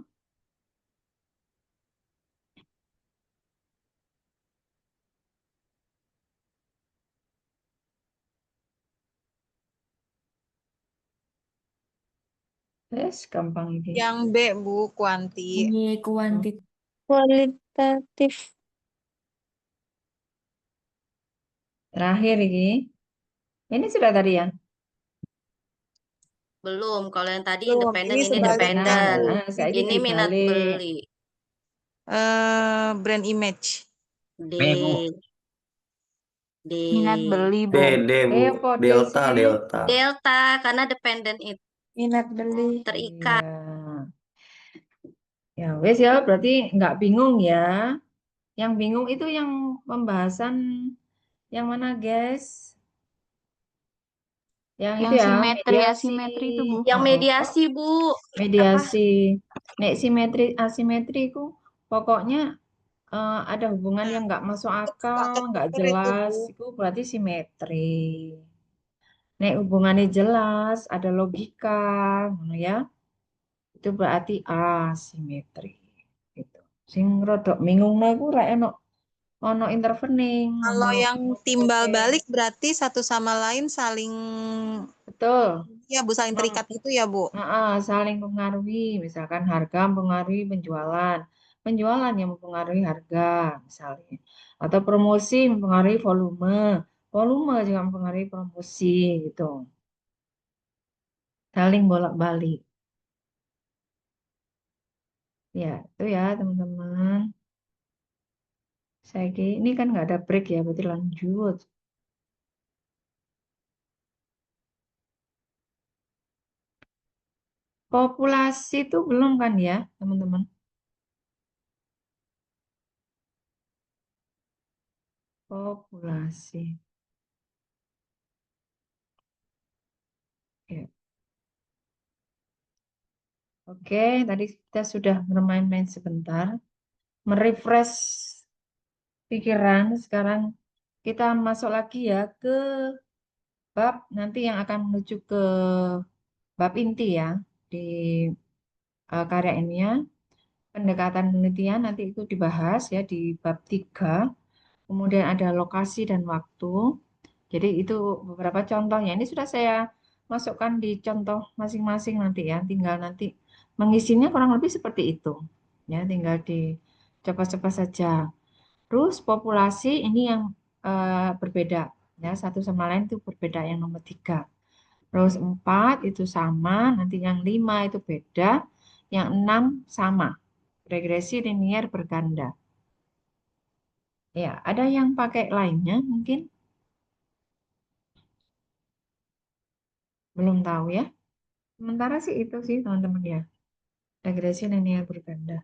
S2: Yes, gampang ini.
S3: Yang B Bu, kuanti.
S10: Y. Kuantitatif.
S11: Kualitatif.
S2: Terakhir ini. Ini sudah tadi ya.
S4: Belum, kalau yang tadi
S3: Belum,
S4: independen
S3: ini
S4: ini
S3: sebaliknya.
S4: dependen.
S2: Saiki
S4: Ini minat
S2: dibalik.
S4: beli.
S3: Brand image.
S4: D.
S9: B, Bu.
S4: D.
S6: Minat beli,
S5: D,
S6: Bu.
S5: D, Bu.
S2: apa D
S5: Delta,
S2: sih?
S5: Delta.
S4: Delta, karena dependen itu
S11: Minat beli.
S4: terikat.
S2: Ya, wes ya, berarti nggak bingung ya. Yang bingung itu yang pembahasan yang mana, guys? Yang itu ya,
S6: simetri,
S2: mediasi.
S6: asimetri itu, Bu.
S4: Yang mediasi, Bu.
S2: Mediasi. Nek simetri, asimetri itu pokoknya ada hubungan yang nggak masuk akal, nggak jelas, itu berarti simetri. Nek hubungannya jelas, ada logika, ngono ya. Itu berarti asimetri. Gitu. Sing rodok bingung iku ra ono intervening,
S3: Kalau
S2: ono
S3: yang timbal
S2: oke.
S3: balik berarti satu sama lain saling
S2: Betul.
S3: ya Bu, saling terikat gitu ya Bu.
S2: Saling mempengaruhi, misalkan harga mempengaruhi penjualan, penjualan yang mempengaruhi harga, misalnya, atau promosi mempengaruhi volume, volume juga mempengaruhi promosi, gitu. Saling bolak-balik. Ya, itu ya teman-teman. Ini kan nggak ada break ya, berarti lanjut. Populasi itu belum kan ya, teman-teman? Populasi. Ya. Oke, tadi kita sudah bermain-main sebentar, merefresh pikiran. Sekarang kita masuk lagi ya ke bab nanti yang akan menuju ke bab inti ya di karya ilmiah. Pendekatan penelitian nanti itu dibahas ya di bab 3. Kemudian ada lokasi dan waktu. Jadi itu beberapa contohnya. Ini sudah saya masukkan di contoh masing-masing nanti ya. Tinggal nanti mengisinya kurang lebih seperti itu. Ya, tinggal dicoba-coba saja. Terus populasi ini yang berbeda. Ya, satu sama lain itu berbeda yang nomor 3. Terus 4 itu sama, nanti yang 5 itu beda, yang 6 sama. Regresi linier berganda. Ya, ada yang pakai lainnya mungkin? Belum tahu ya. Sementara sih itu sih teman-teman ya. Regresi linier berganda.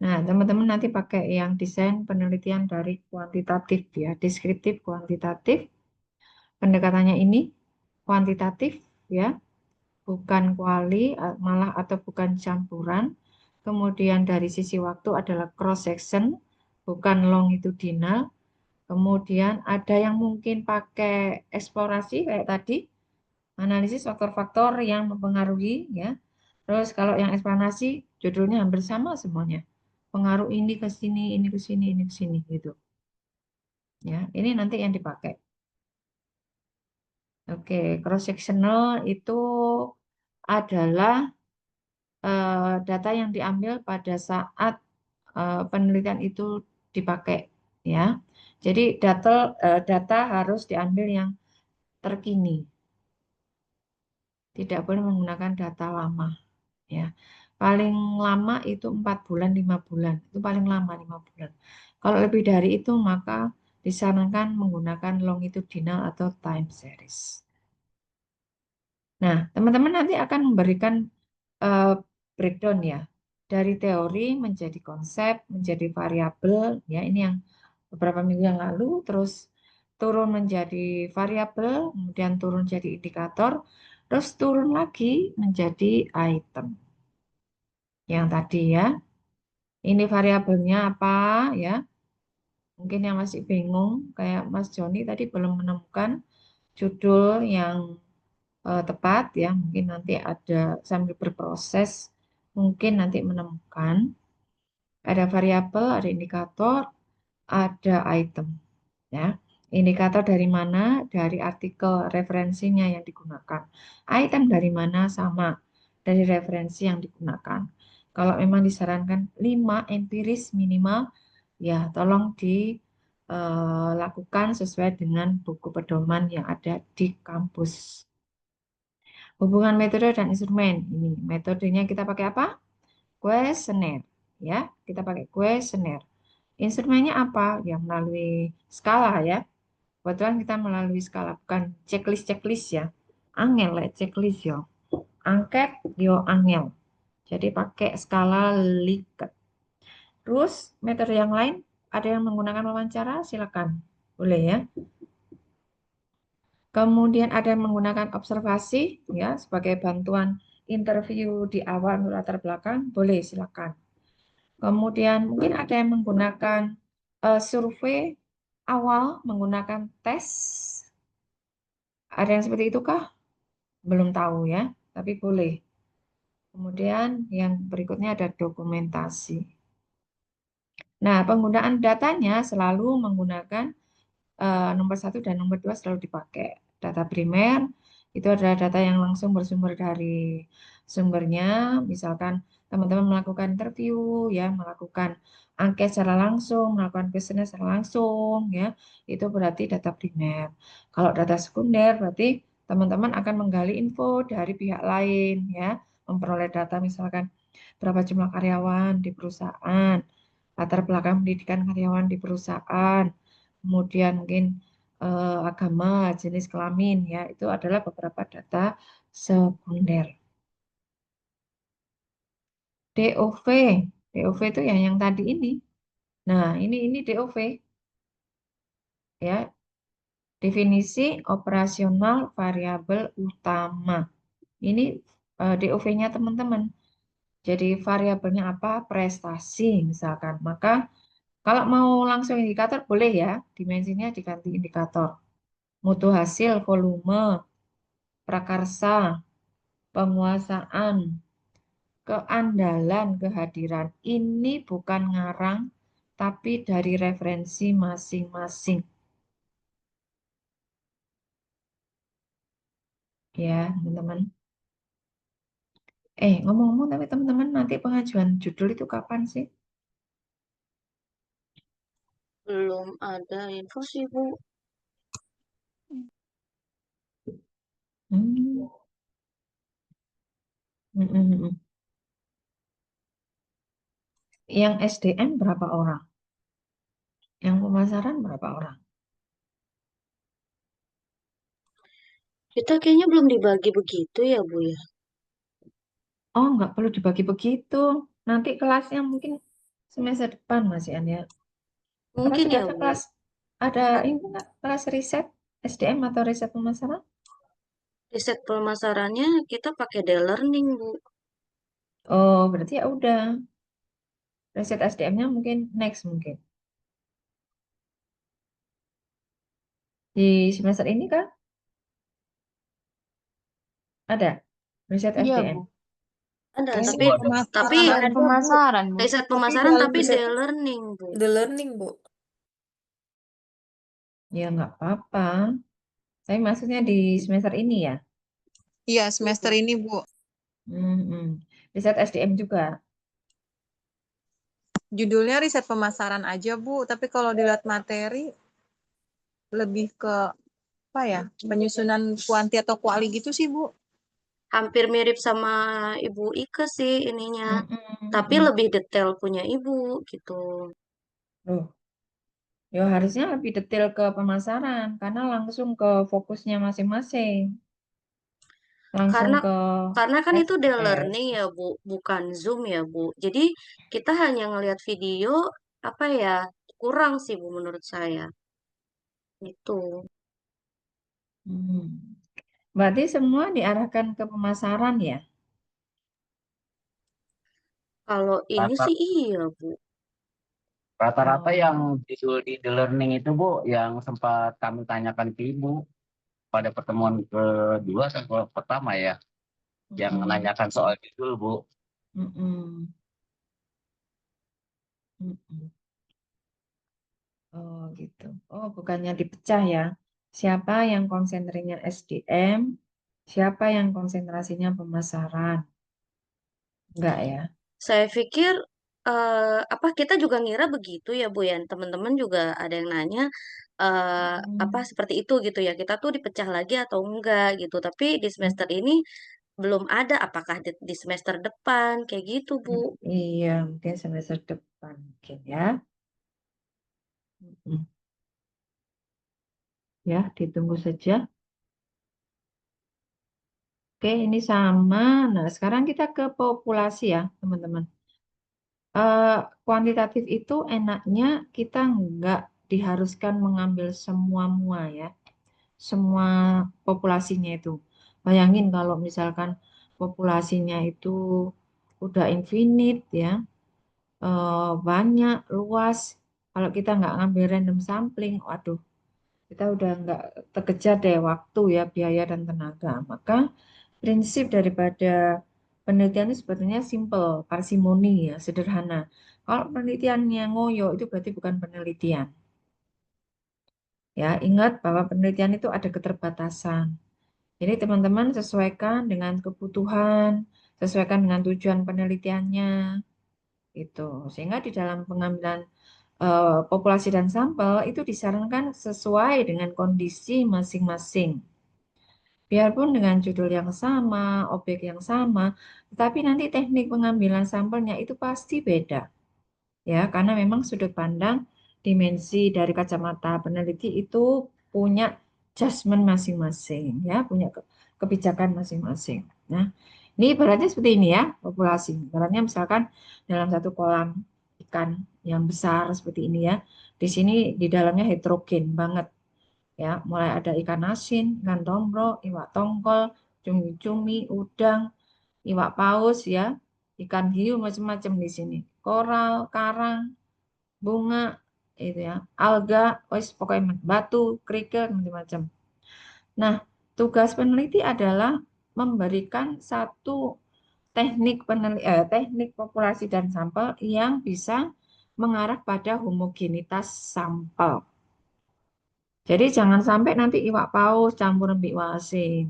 S2: Nah, teman-teman nanti pakai yang desain penelitian dari kuantitatif ya, deskriptif kuantitatif. Pendekatannya ini kuantitatif ya, bukan kuali malah atau bukan campuran. Kemudian dari sisi waktu adalah cross section, bukan longitudinal. Kemudian ada yang mungkin pakai eksplorasi kayak tadi, analisis faktor-faktor yang mempengaruhi ya. Terus kalau yang eksplanasi judulnya hampir sama semuanya. Pengaruh ini ke sini, ini ke sini, ini ke sini gitu. Ya, ini nanti yang dipakai. Oke, cross sectional itu adalah data yang diambil pada saat penelitian itu dipakai ya. Jadi data harus diambil yang terkini. Tidak boleh menggunakan data lama ya. Paling lama itu 4 bulan, 5 bulan. Itu paling lama 5 bulan. Kalau lebih dari itu maka disarankan menggunakan longitudinal atau time series. Nah, teman-teman nanti akan memberikan breakdown ya. Dari teori menjadi konsep, menjadi variabel, ya ini yang beberapa minggu yang lalu, terus turun menjadi variabel, kemudian turun jadi indikator, terus turun lagi menjadi item. Yang tadi ya, ini variabelnya apa ya? Mungkin yang masih bingung, kayak Mas Joni tadi belum menemukan judul yang tepat ya, mungkin nanti ada sambil berproses, mungkin nanti menemukan ada variabel, ada indikator, ada item ya. Indikator dari mana? Dari artikel referensinya yang digunakan. Item dari mana? Sama dari referensi yang digunakan. Kalau memang disarankan 5 empiris minimal, ya tolong dilakukan sesuai dengan buku pedoman yang ada di kampus. Hubungan metode dan instrumen. Ini metodenya kita pakai apa? Kuesioner. Ya, kita pakai kuesioner. Instrumennya apa? Ya melalui skala ya. Kebetulan kita melalui skala, bukan checklist ya. Angel ya, checklist yo. Angket yo angel. Jadi pakai skala Likert. Terus metode yang lain, ada yang menggunakan wawancara, silakan. Boleh ya. Kemudian ada yang menggunakan observasi ya sebagai bantuan interview di awal latar belakang, boleh silakan. Kemudian mungkin ada yang menggunakan survei awal menggunakan tes Ada yang seperti itu kah? Belum tahu ya, tapi boleh. Kemudian yang berikutnya ada dokumentasi. Nah, penggunaan datanya selalu menggunakan nomor 1 dan nomor 2 selalu dipakai. Data primer itu adalah data yang langsung bersumber dari sumbernya. Misalkan teman-teman melakukan interview, ya, melakukan angket secara langsung, melakukan kuesioner secara langsung, ya, itu berarti data primer. Kalau data sekunder berarti teman-teman akan menggali info dari pihak lain, ya, memperoleh data misalkan berapa jumlah karyawan di perusahaan, latar belakang pendidikan karyawan di perusahaan, kemudian mungkin agama, jenis kelamin, ya, itu adalah beberapa data sekunder. DOV, DOV itu yang tadi ini. Nah, ini DOV, ya, definisi operasional variabel utama. Ini DOV-nya teman-teman. Jadi variabelnya apa? Prestasi misalkan. Maka kalau mau langsung indikator boleh ya, dimensinya diganti indikator. Mutu hasil, volume, prakarsa, penguasaan, keandalan, kehadiran. Ini bukan ngarang, tapi dari referensi masing-masing. Ya, teman-teman. Ngomong-ngomong, tapi teman-teman nanti pengajuan judul itu kapan sih?
S4: Belum ada info sih, Bu.
S2: Hmm. Mm-mm. Yang SDM berapa orang? Yang pemasaran berapa orang?
S4: Kita kayaknya belum dibagi begitu ya, Bu ya.
S2: Oh, nggak perlu dibagi begitu. Nanti kelasnya mungkin semester depan, Mas Ian, ya. Apa
S4: Mungkin
S2: sudah
S4: ya,
S2: ada
S4: Bu.
S2: kelas, ada ini nggak, kelas riset SDM atau riset pemasaran?
S4: Riset pemasarannya kita pakai e-learning, Bu.
S2: Oh, berarti ya udah. Riset SDM-nya mungkin next mungkin. Di semester ini kah? Ada riset
S6: Iya,
S2: SDM.
S6: Bu.
S4: Ada,
S11: Kayaknya
S4: tapi tapi
S6: Riset
S11: ada, Bu.
S6: pemasaran, Bu.
S4: riset
S11: Tapi
S4: pemasaran
S11: dalam
S4: tapi
S11: riset
S4: e-learning, Bu.
S11: the learning, Bu.
S2: Ya nggak apa-apa. Tapi maksudnya di semester ini ya.
S3: Iya, semester ini, Bu.
S2: Riset SDM juga.
S3: Judulnya riset pemasaran aja, Bu. Tapi kalau dilihat materi, lebih ke apa ya? Penyusunan kuanti atau kuali gitu sih, Bu.
S4: Hampir mirip sama Ibu Ike sih ininya. Tapi lebih detail punya Ibu gitu.
S2: Loh, ya harusnya lebih detail ke pemasaran karena langsung ke fokusnya masing-masing. Langsung
S4: Karena
S2: ke
S4: karena kan itu
S2: SPS.
S4: e-learning ya, Bu, bukan Zoom ya, Bu. Jadi kita hanya ngelihat video apa ya? Kurang sih, Bu, menurut saya. Itu.
S2: Berarti semua diarahkan ke pemasaran ya?
S4: Kalau ini
S9: Rata-
S4: sih iya, Bu.
S9: Rata-rata
S2: Oh.
S9: yang judul di The Learning itu, Bu, yang sempat kami tanyakan ke Ibu pada pertemuan kedua atau pertama ya, yang menanyakan soal judul, Bu.
S2: Mm-mm. Mm-mm. Oh gitu. Oh, bukannya dipecah ya. Siapa yang konsentrasinya SDM, siapa yang konsentrasinya pemasaran? Enggak ya?
S4: Saya pikir apa kita juga ngira begitu ya, Bu ya. Teman-teman juga ada yang nanya apa seperti itu gitu ya. Kita tuh dipecah lagi atau enggak gitu. Tapi di semester ini belum ada apakah di semester depan kayak gitu, Bu.
S2: Iya, mungkin semester depan mungkin ya. Mm. Ya, ditunggu saja. Oke, ini sama. Nah, sekarang kita ke populasi ya, teman-teman. Kuantitatif itu enaknya kita nggak diharuskan mengambil semua mua ya, semua populasinya itu. Bayangin kalau misalkan populasinya itu udah infinite ya, banyak, luas. Kalau kita nggak ngambil random sampling, waduh, Kita udah nggak terkejar deh waktu ya, biaya dan tenaga. Maka prinsip daripada penelitian itu sebetulnya simple, parsimoni ya, sederhana. Kalau penelitiannya ngoyo itu berarti bukan penelitian. Ya, ingat bahwa penelitian itu ada keterbatasan. Jadi teman-teman sesuaikan dengan kebutuhan, sesuaikan dengan tujuan penelitiannya, itu. Sehingga di dalam pengambilan populasi dan sampel itu disarankan sesuai dengan kondisi masing-masing. Biarpun dengan judul yang sama, objek yang sama, tetapi nanti teknik pengambilan sampelnya itu pasti beda. Ya, karena memang sudut pandang dimensi dari kacamata peneliti itu punya judgement masing-masing, ya, punya kebijakan masing-masing. Nah, ini ibaratnya seperti ini ya, populasi. Ibaratnya misalkan dalam satu kolam ikan yang besar seperti ini ya, di sini di dalamnya heterogen banget ya, mulai ada ikan asin, ikan tombro, iwak tongkol, cumi-cumi, udang, iwak paus ya, ikan hiu macam-macam di sini, koral, karang, bunga, itu ya, alga, wis pokoknya batu, kerikil, macam-macam. Nah, tugas peneliti adalah memberikan satu teknik populasi dan sampel yang bisa mengarah pada homogenitas sampel. Jadi jangan sampai nanti iwak paus campur iwak asin.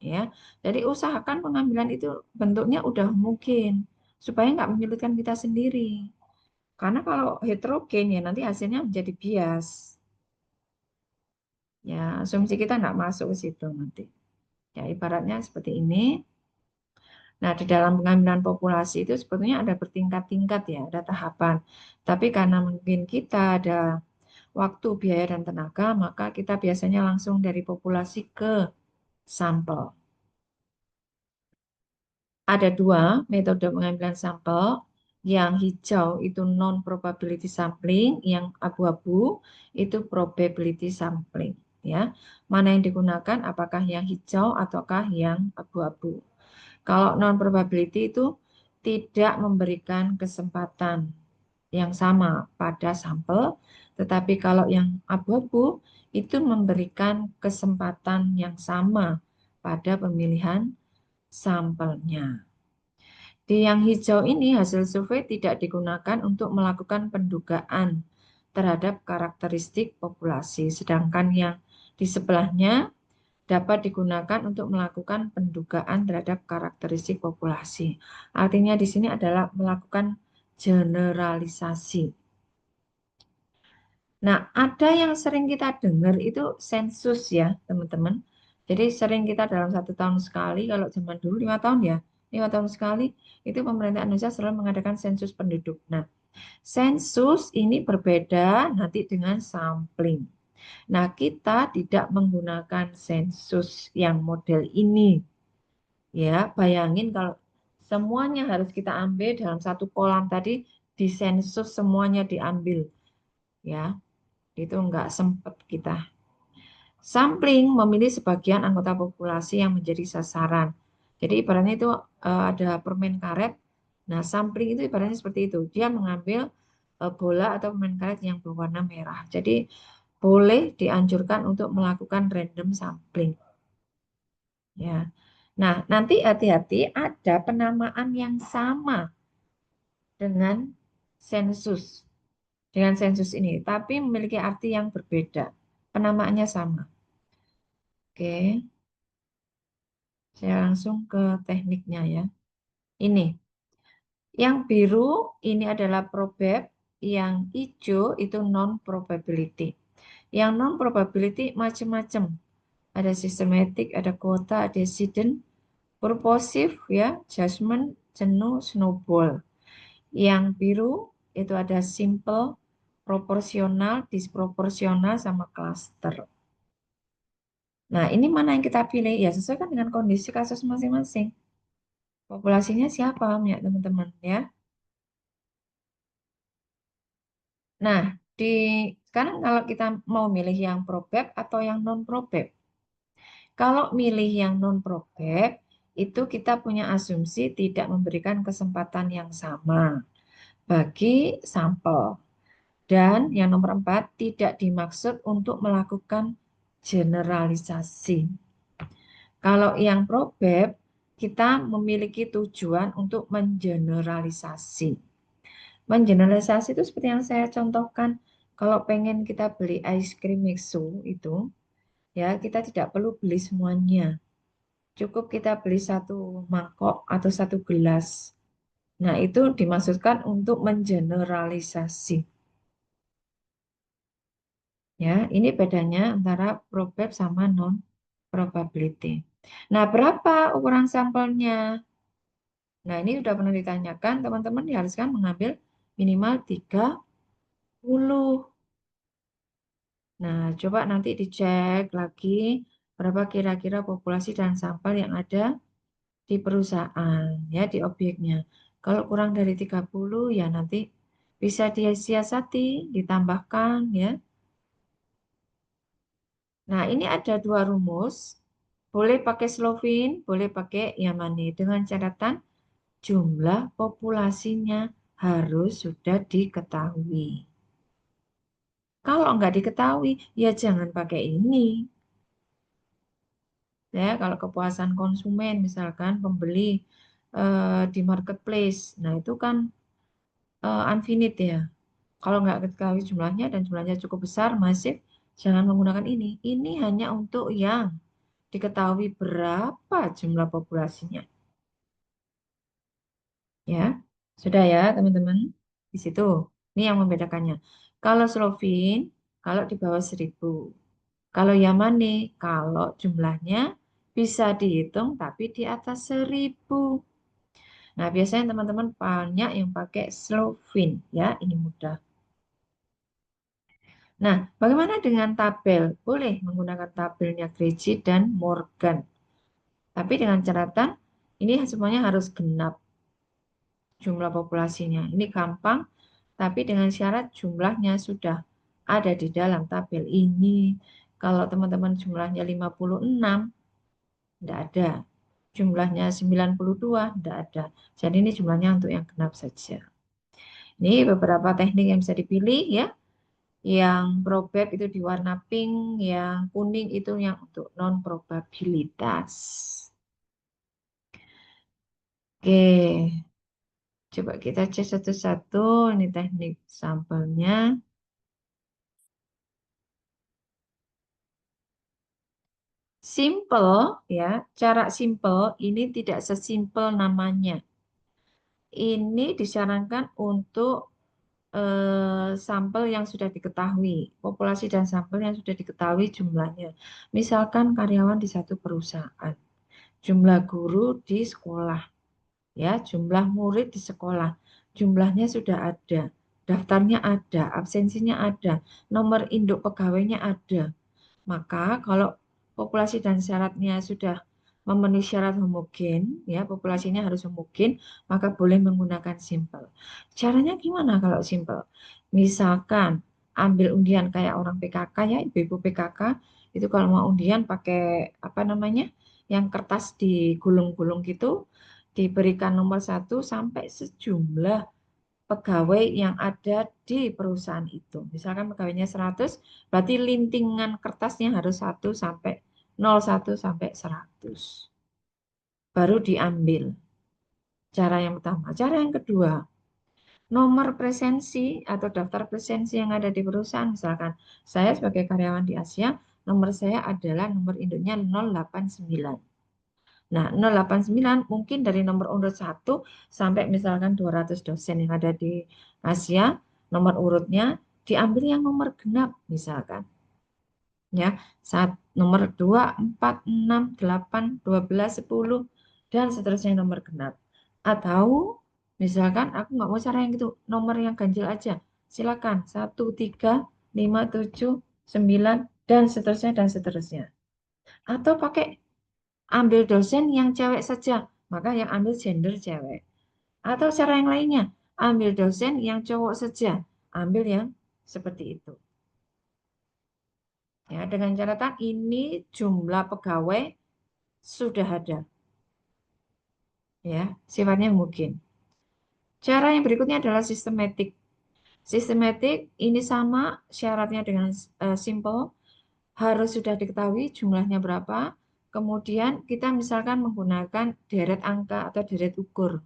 S2: Ya, jadi usahakan pengambilan itu bentuknya udah mungkin supaya nggak menyulitkan kita sendiri. Karena kalau heterogen ya nanti hasilnya menjadi bias. Ya, asumsi kita nggak masuk ke situ nanti. Ya, ibaratnya seperti ini. Nah, di dalam pengambilan populasi itu sebetulnya ada bertingkat-tingkat ya, ada tahapan. Tapi karena mungkin kita ada waktu, biaya, dan tenaga, maka kita biasanya langsung dari populasi ke sampel. Ada dua metode pengambilan sampel. Yang hijau itu non-probability sampling, yang abu-abu itu probability sampling. Ya, mana yang digunakan? Apakah yang hijau ataukah yang abu-abu? Kalau non-probability itu tidak memberikan kesempatan yang sama pada sampel, tetapi kalau yang abu-abu itu memberikan kesempatan yang sama pada pemilihan sampelnya. Di yang hijau ini hasil survei tidak digunakan untuk melakukan pendugaan terhadap karakteristik populasi, sedangkan yang di sebelahnya dapat digunakan untuk melakukan pendugaan terhadap karakteristik populasi. Artinya di sini adalah melakukan generalisasi. Nah, ada yang sering kita dengar itu sensus ya, teman-teman. Jadi sering kita dalam 1 tahun sekali, kalau zaman dulu 5 tahun ya, 5 tahun sekali, itu pemerintah Indonesia selalu mengadakan sensus penduduk. Nah, sensus ini berbeda nanti dengan sampling. Nah, kita tidak menggunakan sensus yang model ini. Ya, bayangin kalau semuanya harus kita ambil dalam satu kolam tadi, disensus semuanya diambil. Ya, itu enggak sempat kita. Sampling memilih sebagian anggota populasi yang menjadi sasaran. Jadi ibaratnya itu ada permen karet. Nah, sampling itu ibaratnya seperti itu. Dia mengambil bola atau permen karet yang berwarna merah. Jadi boleh dianjurkan untuk melakukan random sampling. Ya. Nah, nanti hati-hati ada penamaan yang sama dengan sensus. Dengan sensus ini, tapi memiliki arti yang berbeda. Penamaannya sama. Oke. Saya langsung ke tekniknya ya. Ini. Yang biru ini adalah probab, yang hijau itu non-probability. Yang non-probability macam-macam. Ada systematic, ada kuota, ada accident, purposive ya, judgment, jenuh, snowball. Yang biru itu ada simple, proporsional, disproporsional, sama cluster. Nah, ini mana yang kita pilih? Ya, sesuaikan dengan kondisi kasus masing-masing. Populasinya siapa ya, teman-teman ya? Nah, sekarang kalau kita mau milih yang probab atau yang non-probab. Kalau milih yang non-probab, itu kita punya asumsi tidak memberikan kesempatan yang sama bagi sampel. Dan yang nomor 4, tidak dimaksud untuk melakukan generalisasi. Kalau yang probab, kita memiliki tujuan untuk mengeneralisasi. Mengeneralisasi itu seperti yang saya contohkan. Kalau pengen kita beli ice cream mixo itu, ya kita tidak perlu beli semuanya. Cukup kita beli satu mangkok atau satu gelas. Nah, itu dimaksudkan untuk mengeneralisasi. Ya, ini bedanya antara probab sama non probability. Nah, berapa ukuran sampelnya? Nah, ini sudah pernah ditanyakan, teman-teman diharuskan mengambil minimal 30. Nah, coba nanti dicek lagi berapa kira-kira populasi dan sampel yang ada di perusahaan, ya, di objeknya. Kalau kurang dari 30, ya nanti bisa disiasati, ditambahkan, ya. Nah, ini ada 2 rumus. Boleh pakai Slovin, boleh pakai Yamani. Dengan catatan jumlah populasinya harus sudah diketahui. Kalau nggak diketahui, ya jangan pakai ini. Ya, kalau kepuasan konsumen, misalkan pembeli di marketplace, nah itu kan infinite ya. Kalau nggak diketahui jumlahnya dan jumlahnya cukup besar, masif, jangan menggunakan ini. Ini hanya untuk yang diketahui berapa jumlah populasinya. Ya, sudah ya teman-teman. Di situ, ini yang membedakannya. Kalau Slovin, kalau di bawah 1000. Kalau Yamani, kalau jumlahnya bisa dihitung tapi di atas 1000. Nah, biasanya teman-teman banyak yang pakai Slovin ya, ini mudah. Nah, bagaimana dengan tabel? Boleh menggunakan tabelnya Krejci dan Morgan. Tapi dengan catatan, ini semuanya harus genap jumlah populasinya. Ini gampang, tapi dengan syarat jumlahnya sudah ada di dalam tabel ini. Kalau teman-teman jumlahnya 56, tidak ada. Jumlahnya 92, tidak ada. Jadi ini jumlahnya untuk yang genap saja. Ini beberapa teknik yang bisa dipilih ya. Yang probab itu di warna pink, yang kuning itu yang untuk non-probabilitas. Oke, coba kita cek satu-satu. Ini teknik sampelnya. Simple ya, cara simple ini tidak sesimpel namanya. Ini disarankan untuk sampel yang sudah diketahui, populasi dan sampel yang sudah diketahui jumlahnya. Misalkan karyawan di satu perusahaan, jumlah guru di sekolah, ya, jumlah murid di sekolah, jumlahnya sudah ada, daftarnya ada, absensinya ada, nomor induk pegawainya ada. Maka kalau populasi dan syaratnya sudah memenuhi syarat homogen, ya populasinya harus homogen, maka boleh menggunakan simple. Caranya gimana kalau simple? Misalkan ambil undian kayak orang PKK ya, ibu-ibu PKK, itu kalau mau undian pakai apa namanya, yang kertas digulung-gulung gitu, diberikan nomor 1 sampai sejumlah pegawai yang ada di perusahaan itu. Misalkan pegawainya 100, berarti lintingan kertasnya harus 1 sampai 01 sampai 100. Baru diambil. Cara yang pertama. Cara yang kedua, nomor presensi atau daftar presensi yang ada di perusahaan. Misalkan saya sebagai karyawan di Asia, nomor saya adalah nomor induknya 089. Nah, 089 mungkin dari nomor urut 1 sampai misalkan 200 dosen yang ada di Asia, nomor urutnya diambil yang nomor genap misalkan. Ya, nomor 2, 4, 6, 8, 12, 10 dan seterusnya nomor genap. Atau misalkan aku nggak mau cara yang gitu, nomor yang ganjil aja. Silakan 1, 3, 5, 7, 9 dan seterusnya dan seterusnya. Atau pakai ambil dosen yang cewek saja, maka yang ambil gender cewek. Atau cara yang lainnya, ambil dosen yang cowok saja, ambil yang seperti itu. Ya, dengan catatan ini jumlah pegawai sudah ada. Ya, sifatnya mungkin. Cara yang berikutnya adalah sistematik. Sistematik ini sama syaratnya dengan simple, harus sudah diketahui jumlahnya berapa. Kemudian kita misalkan menggunakan deret angka atau deret ukur.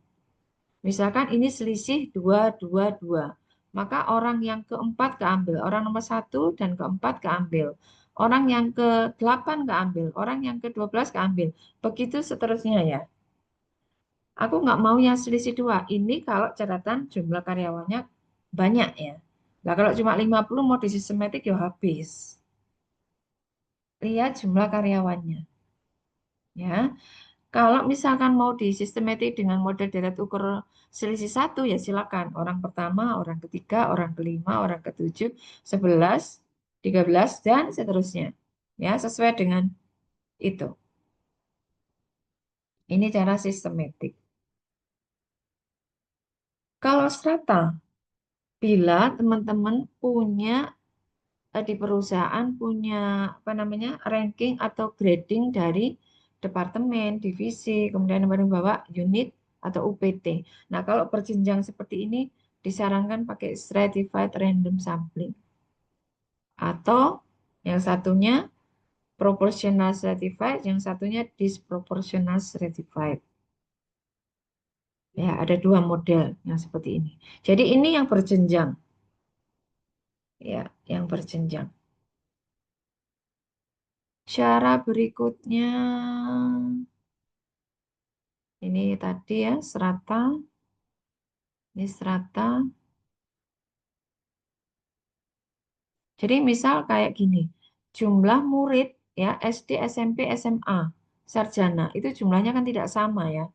S2: Misalkan ini selisih 2, 2, 2. Maka orang yang keempat keambil, orang nomor 1 dan keempat keambil. Orang yang ke-8 keambil, orang yang ke-12 keambil. Begitu seterusnya ya. Aku nggak mau yang selisih 2. Ini kalau catatan jumlah karyawannya banyak ya. Nah, kalau cuma 50 mau di sistematik ya habis. Lihat jumlah karyawannya. Ya. Kalau misalkan mau di sistematik dengan model deret ukur selisih 1 ya silakan. Orang pertama, orang ketiga, orang kelima, orang ke-7, 11, 13 dan seterusnya. Ya, sesuai dengan itu. Ini cara sistematik. Kalau strata, bila teman-teman punya di perusahaan punya apa namanya ranking atau grading dari departemen, divisi, kemudian yang paling bawah unit atau UPT. Nah, kalau berjenjang seperti ini disarankan pakai stratified random sampling. Atau yang satunya proportional stratified, yang satunya disproportional stratified. Ya, ada dua model yang seperti ini. Jadi ini yang berjenjang. Ya, yang berjenjang. Cara berikutnya, ini tadi ya, strata. Ini strata. Jadi misal kayak gini, jumlah murid ya SD, SMP, SMA, sarjana, itu jumlahnya kan tidak sama ya.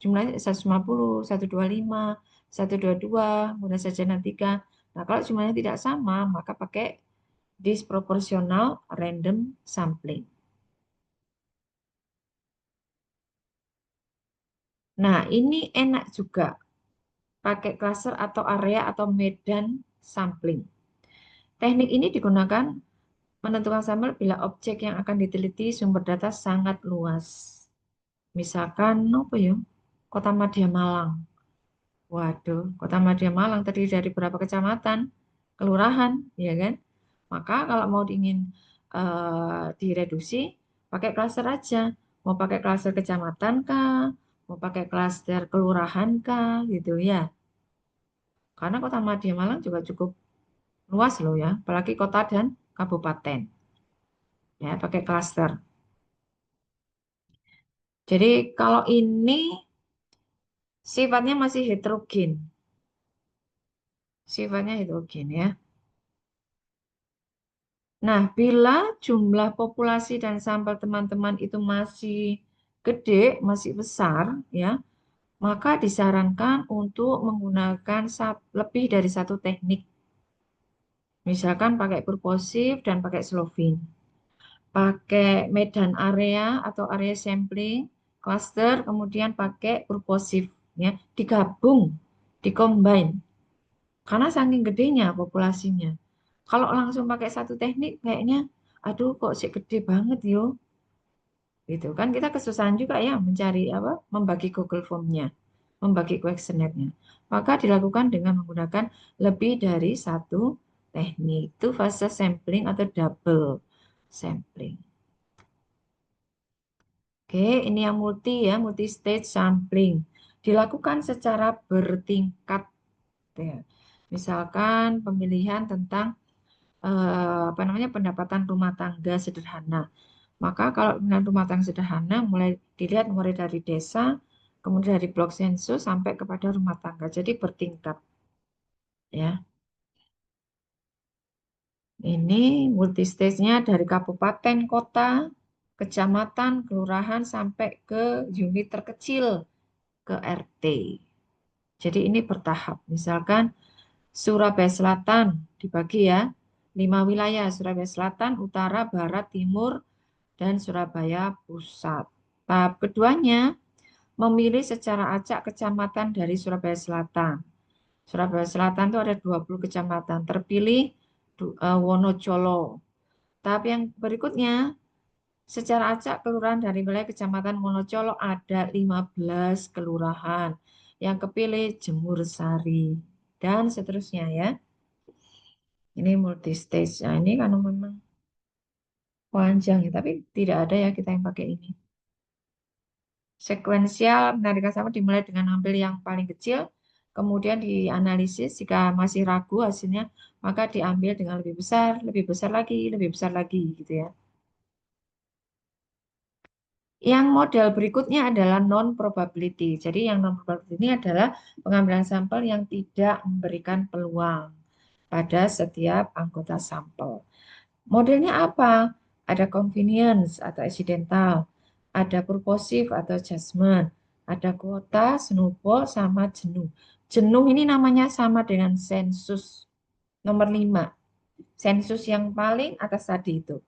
S2: Jumlahnya 150, 125, 122, kemudian sarjana 3. Nah, kalau jumlahnya tidak sama, maka pakai disproportional random sampling. Nah, ini enak juga. Pakai cluster atau area atau medan sampling. Teknik ini digunakan menentukan sampel bila objek yang akan diteliti sumber data sangat luas. Misalkan apa ya? Kota Madya Malang. Waduh, Kota Madya Malang terdiri dari berapa kecamatan, kelurahan, ya kan? Maka kalau mau ingin direduksi, pakai klaster aja. Mau pakai klaster kecamatan kah? Mau pakai klaster kelurahan kah? Gitu ya. Karena Kota Madya Malang juga cukup luas loh ya, apalagi kota dan kabupaten. Ya, pakai klaster. Jadi kalau ini sifatnya masih heterogen. Sifatnya heterogen ya. Nah, bila jumlah populasi dan sampel teman-teman itu masih gede, masih besar ya, maka disarankan untuk menggunakan lebih dari satu teknik. Misalkan pakai purposive dan pakai Slovin. Pakai medan area atau area sampling, cluster, kemudian pakai purposive ya, digabung, dikombin. Karena saking gedenya populasinya. Kalau langsung pakai satu teknik kayaknya aduh kok sih gede banget yo. Gitu kan kita kesusahan juga ya mencari apa? Membagi Google Form-nya, membagi questionnaire-nya. Maka dilakukan dengan menggunakan lebih dari satu teknik. Itu fase sampling atau double sampling. Oke, ini yang multi ya, multi stage sampling. Dilakukan secara bertingkat. Ya. Misalkan pemilihan tentang apa namanya pendapatan rumah tangga sederhana. Maka kalau pemilihan rumah tangga sederhana mulai dilihat mulai dari desa, kemudian dari blok sensus sampai kepada rumah tangga. Jadi bertingkat. Ya. Ini multi stage-nya dari kabupaten, kota, kecamatan, kelurahan sampai ke unit terkecil, ke RT. Jadi ini bertahap. Misalkan Surabaya Selatan dibagi ya, 5 wilayah, Surabaya Selatan, Utara, Barat, Timur, dan Surabaya Pusat. Tahap keduanya, memilih secara acak kecamatan dari Surabaya Selatan. Surabaya Selatan itu ada 20 kecamatan, terpilih Wonocolo. Tahap yang berikutnya, secara acak kelurahan dari wilayah kecamatan Wonocolo ada 15 kelurahan. Yang kepilih Jemur Sari, dan seterusnya ya. Ini multi stage. Nah, ini kan memang panjang ya, tapi tidak ada ya kita yang pakai ini. Sekuensial penarikan sampel dimulai dengan ambil yang paling kecil, kemudian dianalisis. Jika masih ragu hasilnya, maka diambil dengan lebih besar lagi, gitu ya. Yang model berikutnya adalah non-probability. Jadi yang non-probability ini adalah pengambilan sampel yang tidak memberikan peluang pada setiap anggota sampel. Modelnya apa? Ada convenience atau accidental, ada purposive atau judgment, ada kuota, snowball, sama jenuh. Jenuh ini namanya sama dengan sensus nomor 5. Sensus yang paling atas tadi itu,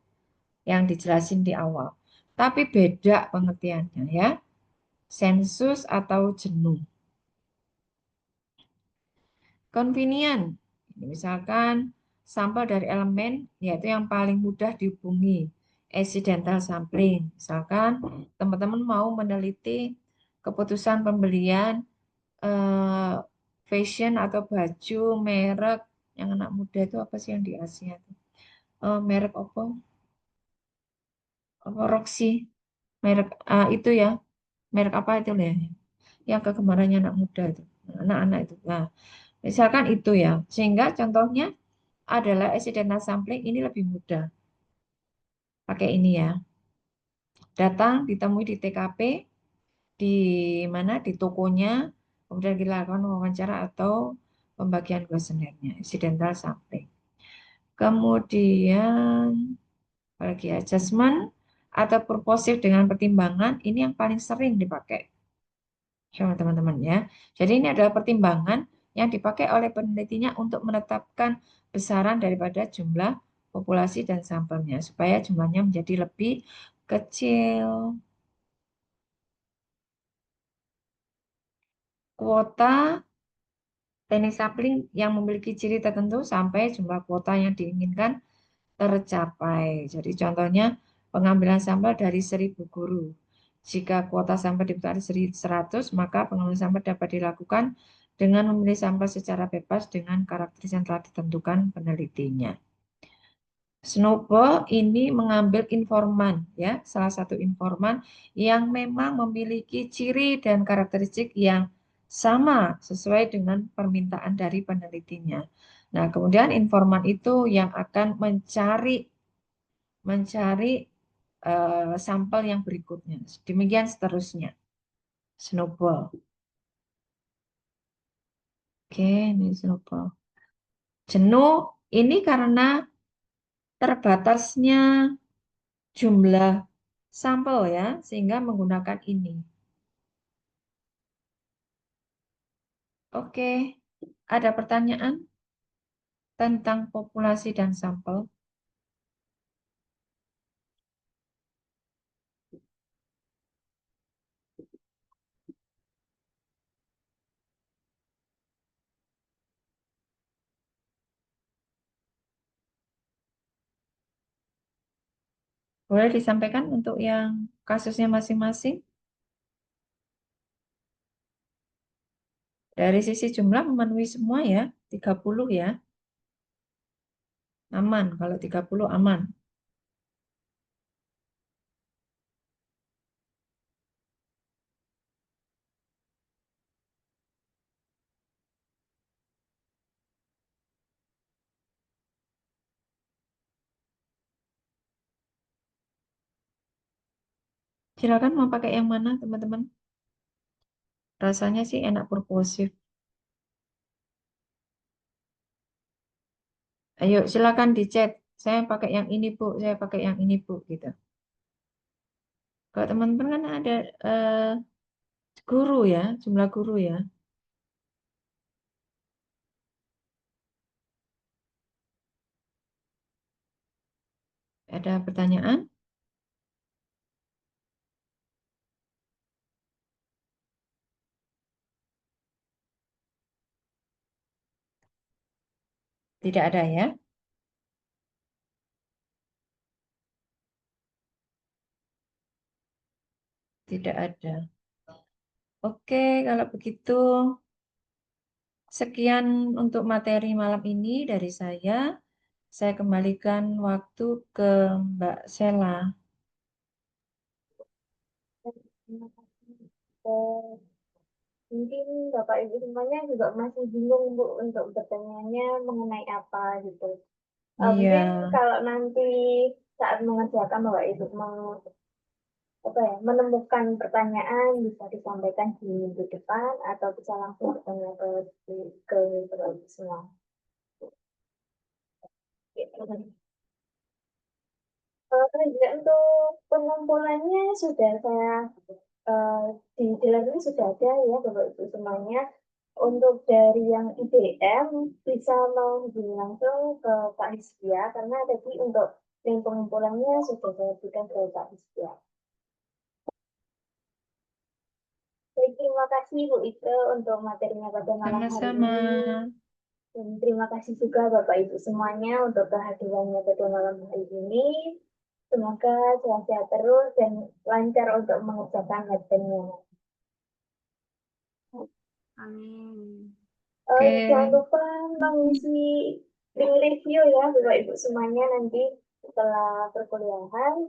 S2: yang dijelasin di awal. Tapi beda pengertiannya ya. Sensus atau jenuh. Convenient, misalkan sampel dari elemen yaitu yang paling mudah dihubungi. Accidental sampling, misalkan teman-teman mau meneliti keputusan pembelian fashion atau baju merek yang anak muda itu apa sih yang di Asia itu? Merek apa? Apa Roxy? Merek itu ya, merek apa itu ya? Yang kegemarannya anak muda itu, anak-anak itu. Nah, misalkan itu ya, sehingga contohnya adalah accidental sampling ini lebih mudah. Pakai ini ya. Datang, ditemui di TKP, di mana? Di tokonya, kemudian kita lakukan wawancara atau pembagian kuesionernya, accidental sampling. Kemudian, apalagi adjustment atau purposive dengan pertimbangan, ini yang paling sering dipakai sama teman-teman ya. Jadi ini adalah pertimbangan yang dipakai oleh penelitinya untuk menetapkan besaran daripada jumlah populasi dan sampelnya supaya jumlahnya menjadi lebih kecil. Kuota teknik sampling yang memiliki ciri tertentu sampai jumlah kuota yang diinginkan tercapai. Jadi contohnya pengambilan sampel dari 1.000 guru. Jika kuota sampel dibutuhkan 100, maka pengambilan sampel dapat dilakukan dengan memilih sampel secara bebas dengan karakteristik yang telah ditentukan penelitinya. Snowball ini mengambil informan, ya, salah satu informan yang memang memiliki ciri dan karakteristik yang sama sesuai dengan permintaan dari penelitinya. Nah, kemudian informan itu yang akan mencari sampel yang berikutnya. Demikian seterusnya. Snowball. Oke, ini snowball. Jenuh ini karena terbatasnya jumlah sampel ya, sehingga menggunakan ini. Oke, ada pertanyaan tentang populasi dan sampel? Boleh disampaikan untuk yang kasusnya masing-masing? Dari sisi jumlah memenuhi semua ya, 30 ya. Aman, kalau 30 aman. Silakan mau pakai yang mana teman-teman? Rasanya sih enak purposive. Ayo silakan di chat. Saya pakai yang ini Bu, saya pakai yang ini Bu gitu. Kalau teman-teman kan ada guru ya, jumlah guru ya. Ada pertanyaan? Tidak ada ya? Tidak ada. Oke, kalau begitu sekian untuk materi malam ini dari saya. Saya kembalikan waktu ke Mbak Sela.
S1: Terima kasih. Mungkin Bapak Ibu semuanya juga masih bingung Bu untuk bertanya mengenai apa gitu. Mungkin
S2: Iya,
S1: kalau nanti saat mengerjakan Bapak Ibu mau menemukan pertanyaan bisa disampaikan di minggu depan atau bisa langsung bertanya ke Bapak Ibu semua. Gitu. Juga untuk pengumpulannya sudah saya di dalam ini sudah ada ya Bapak Ibu semuanya. Untuk dari yang IDM bisa menghubungi langsung ke Pak Hisbia karena tadi untuk link pengumpulannya sudah saya berikan ke Pak Hisbia. Baik, terima kasih Bu Ike untuk materinya pada malam hari
S2: sama-sama.
S1: ini. Dan terima kasih juga Bapak Ibu semuanya untuk kehadirannya pada malam hari ini. Semoga sehat-sehat terus dan lancar untuk mengerjakan latihannya.
S11: Amin.
S2: Oke.
S1: Jangan lupa mengisi link review ya Bapak Ibu semuanya nanti setelah perkuliahan.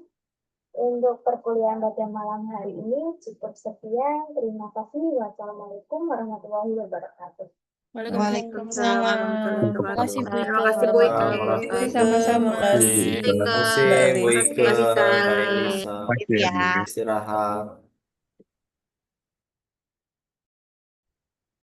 S1: Untuk perkuliahan pada malam hari ini cukup sekian. Terima kasih. Wassalamualaikum warahmatullahi wabarakatuh.
S11: Waalaikumsalam warahmatullahi
S10: Terima kasih Bu
S11: wabarakatuh.
S10: Ike.
S11: Terima kasih Bu Ike.
S2: Kasih sama-sama.
S11: Terima kasih
S5: Terima kasih
S11: Mbak
S5: Bu
S11: Elis.
S5: Ike,
S11: Terima kasih
S5: Mbak
S11: Kak.
S5: Elisa.
S11: Sip ya.
S5: Istirahat.